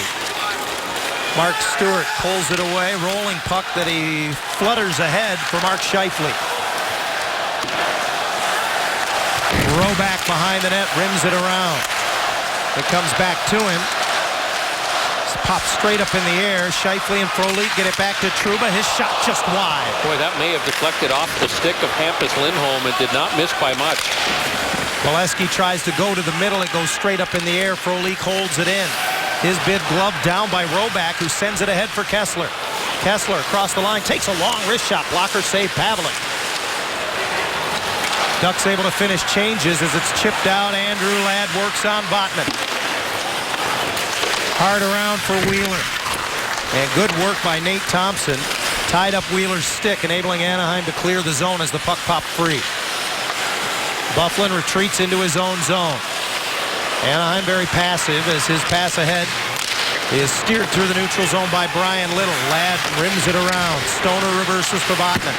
Mark Stewart pulls it away, rolling puck that he flutters ahead for Mark Scheifele. Roback behind the net, rims it around. It comes back to him. Pops straight up in the air. Scheifele and Frolik get it back to Trouba. His shot just wide. Boy, that may have deflected off the stick of Hampus Lindholm. It did not miss by much. Bolesky tries to go to the middle. It goes straight up in the air. Frolik holds it in. His bid gloved down by Roback, who sends it ahead for Kessler. Kessler across the line, takes a long wrist shot. Blocker save Pavelec. Ducks able to finish changes as it's chipped out. Andrew Ladd works on Vatanen. Hard around for Wheeler. And good work by Nate Thompson. Tied up Wheeler's stick, enabling Anaheim to clear the zone as the puck popped free. Byfuglien retreats into his own zone. Anaheim very passive as his pass ahead is steered through the neutral zone by Brian Little. Ladd rims it around. Stoner reverses for Vatanen.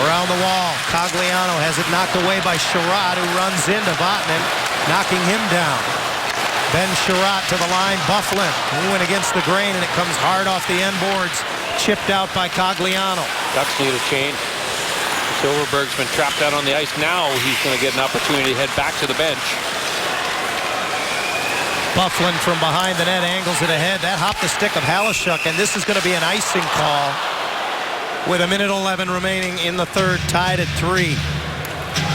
Around the wall, Cogliano has it knocked away by Sherratt, who runs into Vatanen, knocking him down. Ben Sherratt to the line. Byfuglien, he went against the grain, and it comes hard off the end boards. Chipped out by Cogliano. Ducks need a change. Silverberg's been trapped out on the ice. Now he's going to get an opportunity to head back to the bench. Byfuglien from behind the net angles it ahead. That hopped the stick of Halishuk, and this is going to be an icing call with 1:11 remaining in the third, tied at 3.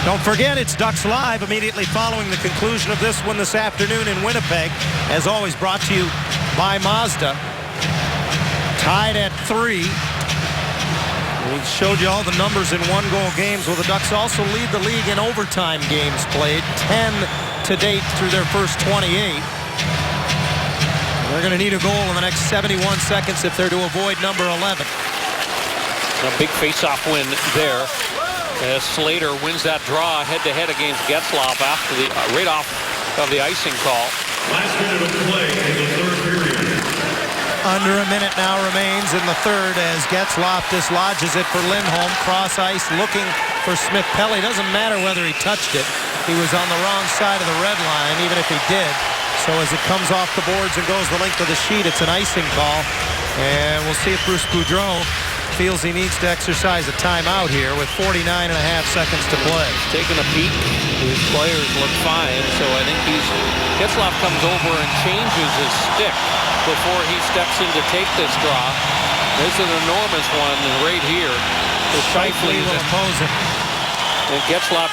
Don't forget, it's Ducks Live immediately following the conclusion of this one this afternoon in Winnipeg. As always, brought to you by Mazda. Tied at 3. We showed you all the numbers in one-goal games. Well, the Ducks also lead the league in overtime games played. 10 to date through their first 28. They're going to need a goal in the next 71 seconds if they're to avoid number 11. A big face-off win there. As Slater wins that draw head-to-head against Getzlaf after the right off of the icing call. Last minute of play in the third period. Under a minute now remains in the third as Getzlaf dislodges it for Lindholm. Cross ice looking for Smith-Pelly. Doesn't matter whether he touched it. He was on the wrong side of the red line, even if he did. So as it comes off the boards and goes the length of the sheet, it's an icing call. And we'll see if Bruce Boudreau feels he needs to exercise a timeout here with 49.5 seconds to play. Taking a peek. His players look fine, so I think Getzlaf comes over and changes his stick before he steps in to take this draw. This is an enormous one right here. Scheifele will oppose him. And Getzlaf,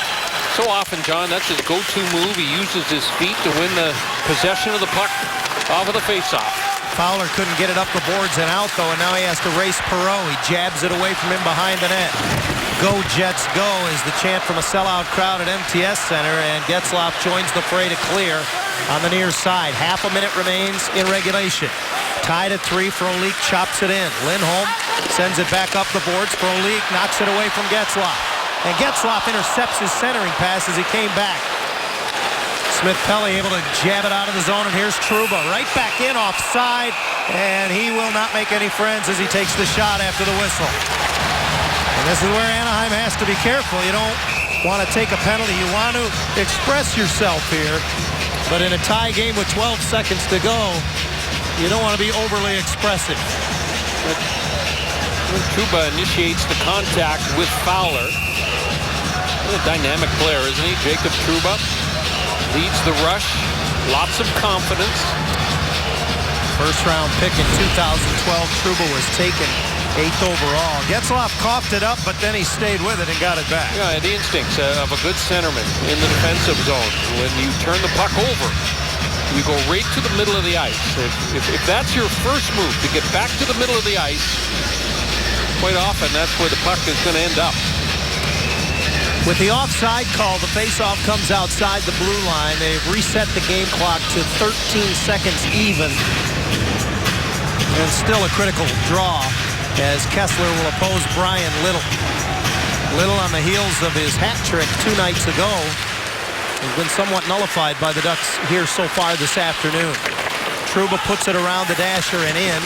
so often, John, that's his go-to move. He uses his feet to win the possession of the puck off of the face-off. Fowler couldn't get it up the boards and out, though, and now he has to race Perreault. He jabs it away from him behind the net. Go, Jets, go is the chant from a sellout crowd at MTS Center, and Getzlaf joins the fray to clear on the near side. Half a minute remains in regulation. Tied at 3, Frolik chops it in. Lindholm sends it back up the boards. Frolik knocks it away from Getzlaf. And Getzlaf intercepts his centering pass as he came back. Smith-Pelly able to jab it out of the zone, and here's Trouba right back in offside, and he will not make any friends as he takes the shot after the whistle. And this is where Anaheim has to be careful. You don't want to take a penalty. You want to express yourself here, but in a tie game with 12 seconds to go, you don't want to be overly expressive. Trouba initiates the contact with Fowler. What a dynamic player, isn't he? Jacob Trouba leads the rush. Lots of confidence. First round pick in 2012. Trouba was taken 8th overall. Getzlaf coughed it up, but then he stayed with it and got it back. Yeah, the instincts of a good centerman in the defensive zone. When you turn the puck over, you go right to the middle of the ice. If that's your first move, to get back to the middle of the ice, quite often that's where the puck is going to end up. With the offside call, the faceoff comes outside the blue line. They've reset the game clock to 13 seconds even. And still a critical draw as Kessler will oppose Brian Little. Little on the heels of his hat trick 2 nights ago has been somewhat nullified by the Ducks here so far this afternoon. Trouba puts it around the dasher and in.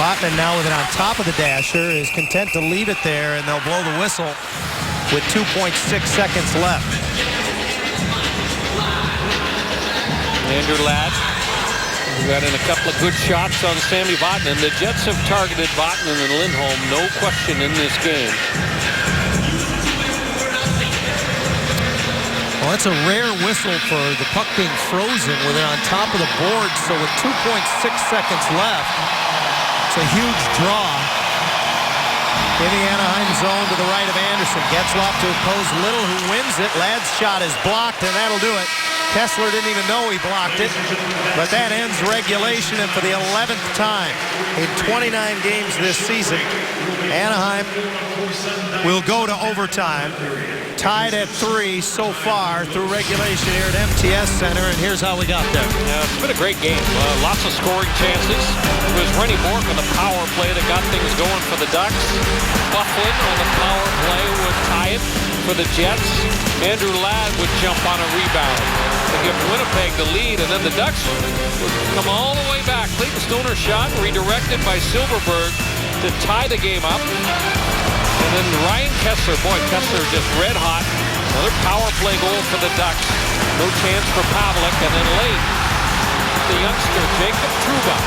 Vatanen now with it on top of the dasher is content to leave it there, and they'll blow the whistle with 2.6 seconds left. Andrew Ladd got in a couple of good shots on Sammy Vatanen. The Jets have targeted Vatanen and Lindholm, no question, in this game. Well, that's a rare whistle for the puck being frozen with it on top of the board. So with 2.6 seconds left, it's a huge draw. In the Anaheim zone to the right of Anderson. Getzlaf to oppose Little, who wins it. Ladd's shot is blocked, and that'll do it. Kessler didn't even know he blocked it. But that ends regulation, and for the 11th time in 29 games this season, Anaheim will go to overtime. Tied at 3 so far through regulation here at MTS Center, and here's how we got there. Yeah, it's been a great game. Lots of scoring chances. It was Rennie Bourque on the power play that got things going for the Ducks. Byfuglien on the power play would tie it for the Jets. Andrew Ladd would jump on a rebound to give Winnipeg the lead, and then the Ducks would come all the way back. Clayton Stoner's shot redirected by Silverberg to tie the game up. And then Ryan Kessler, boy, Kessler just red hot. Another power play goal for the Ducks. No chance for Pavlik, and then late, the youngster Jacob Trouba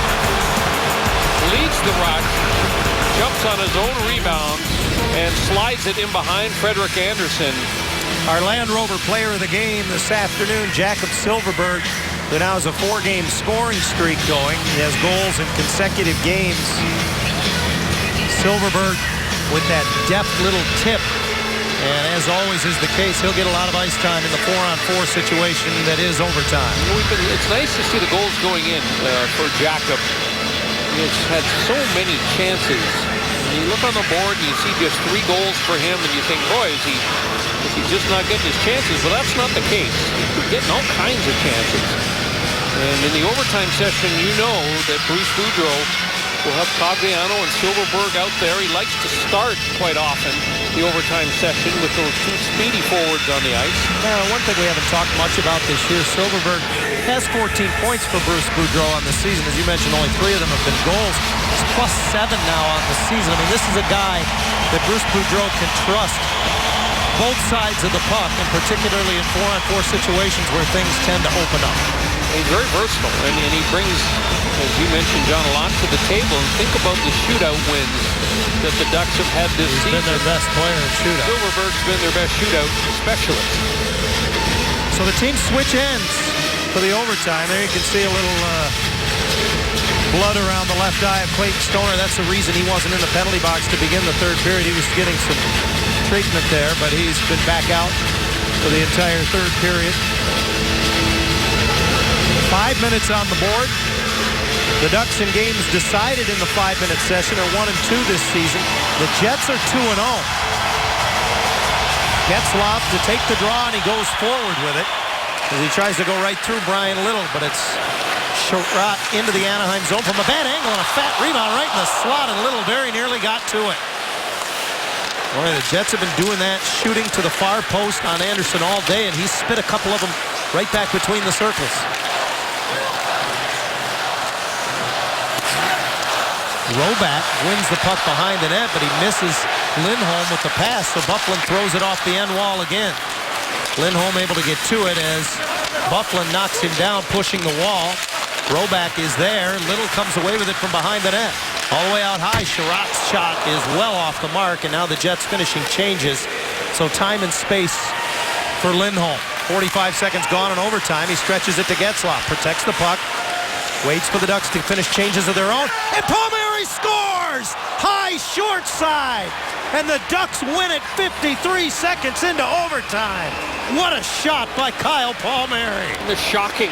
leads the rush, jumps on his own rebound, and slides it in behind Frederik Andersen. Our Land Rover player of the game this afternoon, Jakob Silfverberg, who now has a 4-game scoring streak going. He has goals in consecutive games. Silfverberg with that deft little tip. And as always is the case, he'll get a lot of ice time in the 4-on-4 situation that is overtime. It's nice to see the goals going in for Jakob. He's had so many chances. And you look on the board and you see just 3 goals for him, and you think, boy, is he just not getting his chances? Well, that's not the case. He's getting all kinds of chances. And in the overtime session, you know that Bruce Boudreau will have Cogliano and Silfverberg out there. He likes to start quite often the overtime session with those 2 speedy forwards on the ice. One thing we haven't talked much about this year, Silfverberg has 14 points for Bruce Boudreau on the season. As you mentioned, only 3 of them have been goals. He's +7 now on the season. I mean, this is a guy that Bruce Boudreau can trust both sides of the puck, and particularly in 4-on-4 situations where things tend to open up. He's very versatile, and he brings, as you mentioned, John, a lot to the table. And think about the shootout wins that the Ducks have had this season. He's been their best player in shootout. Silfverberg's been their best shootout specialist. So the team switch ends for the overtime. There you can see a little blood around the left eye of Clayton Stoner. That's the reason he wasn't in the penalty box to begin the third period. He was getting some treatment there, but he's been back out for the entire third period. 5 minutes on the board. The Ducks in games decided in the 5-minute session are 1-2 this season. The Jets are 2-0. Getzlaf to take the draw, and he goes forward with it as he tries to go right through Brian Little, but it's short into the Anaheim zone from a bad angle and a fat rebound right in the slot, and Little very nearly got to it. Boy, the Jets have been doing that, shooting to the far post on Andersen all day, and he's spit a couple of them right back between the circles. Roback wins the puck behind the net, but he misses Lindholm with the pass, so Byfuglien throws it off the end wall again. Lindholm able to get to it as Byfuglien knocks him down, pushing the wall. Roback is there. Little comes away with it from behind the net. All the way out high, Sherratt's shot is well off the mark, and now the Jets finishing changes. So time and space for Lindholm. 45 seconds gone in overtime. He stretches it to Getzlaf, protects the puck, waits for the Ducks to finish changes of their own, and Palmieri scores! High short side, and the Ducks win it 53 seconds into overtime. What a shot by Kyle Palmieri. It's shocking.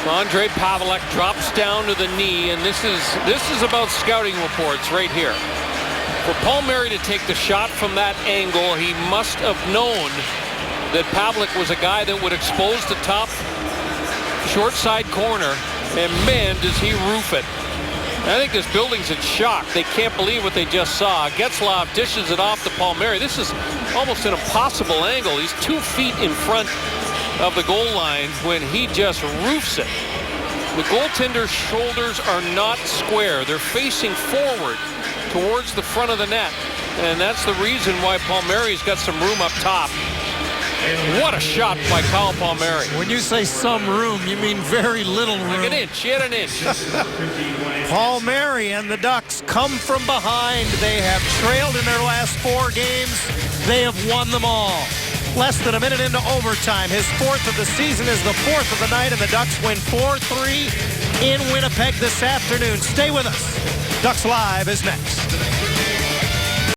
Andre Pavlik drops down to the knee, and this is about scouting reports right here. For Palmieri to take the shot from that angle, he must have known that Pavlik was a guy that would expose the top short side corner, and man, does he roof it. I think this building's in shock. They can't believe what they just saw. Getzlaf dishes it off to Palmieri. This is almost an impossible angle. He's 2 feet in front of the goal line when he just roofs it. The goaltender's shoulders are not square. They're facing forward towards the front of the net, and that's the reason why Palmieri's got some room up top. What a shot by Kyle Palmieri. When you say some room, you mean very little room. Like an inch, yet an inch. Palmieri and the Ducks come from behind. They have trailed in their last 4 games. They have won them all. Less than a minute into overtime. His 4th of the season is the 4th of the night, and the Ducks win 4-3 in Winnipeg this afternoon. Stay with us. Ducks Live is next.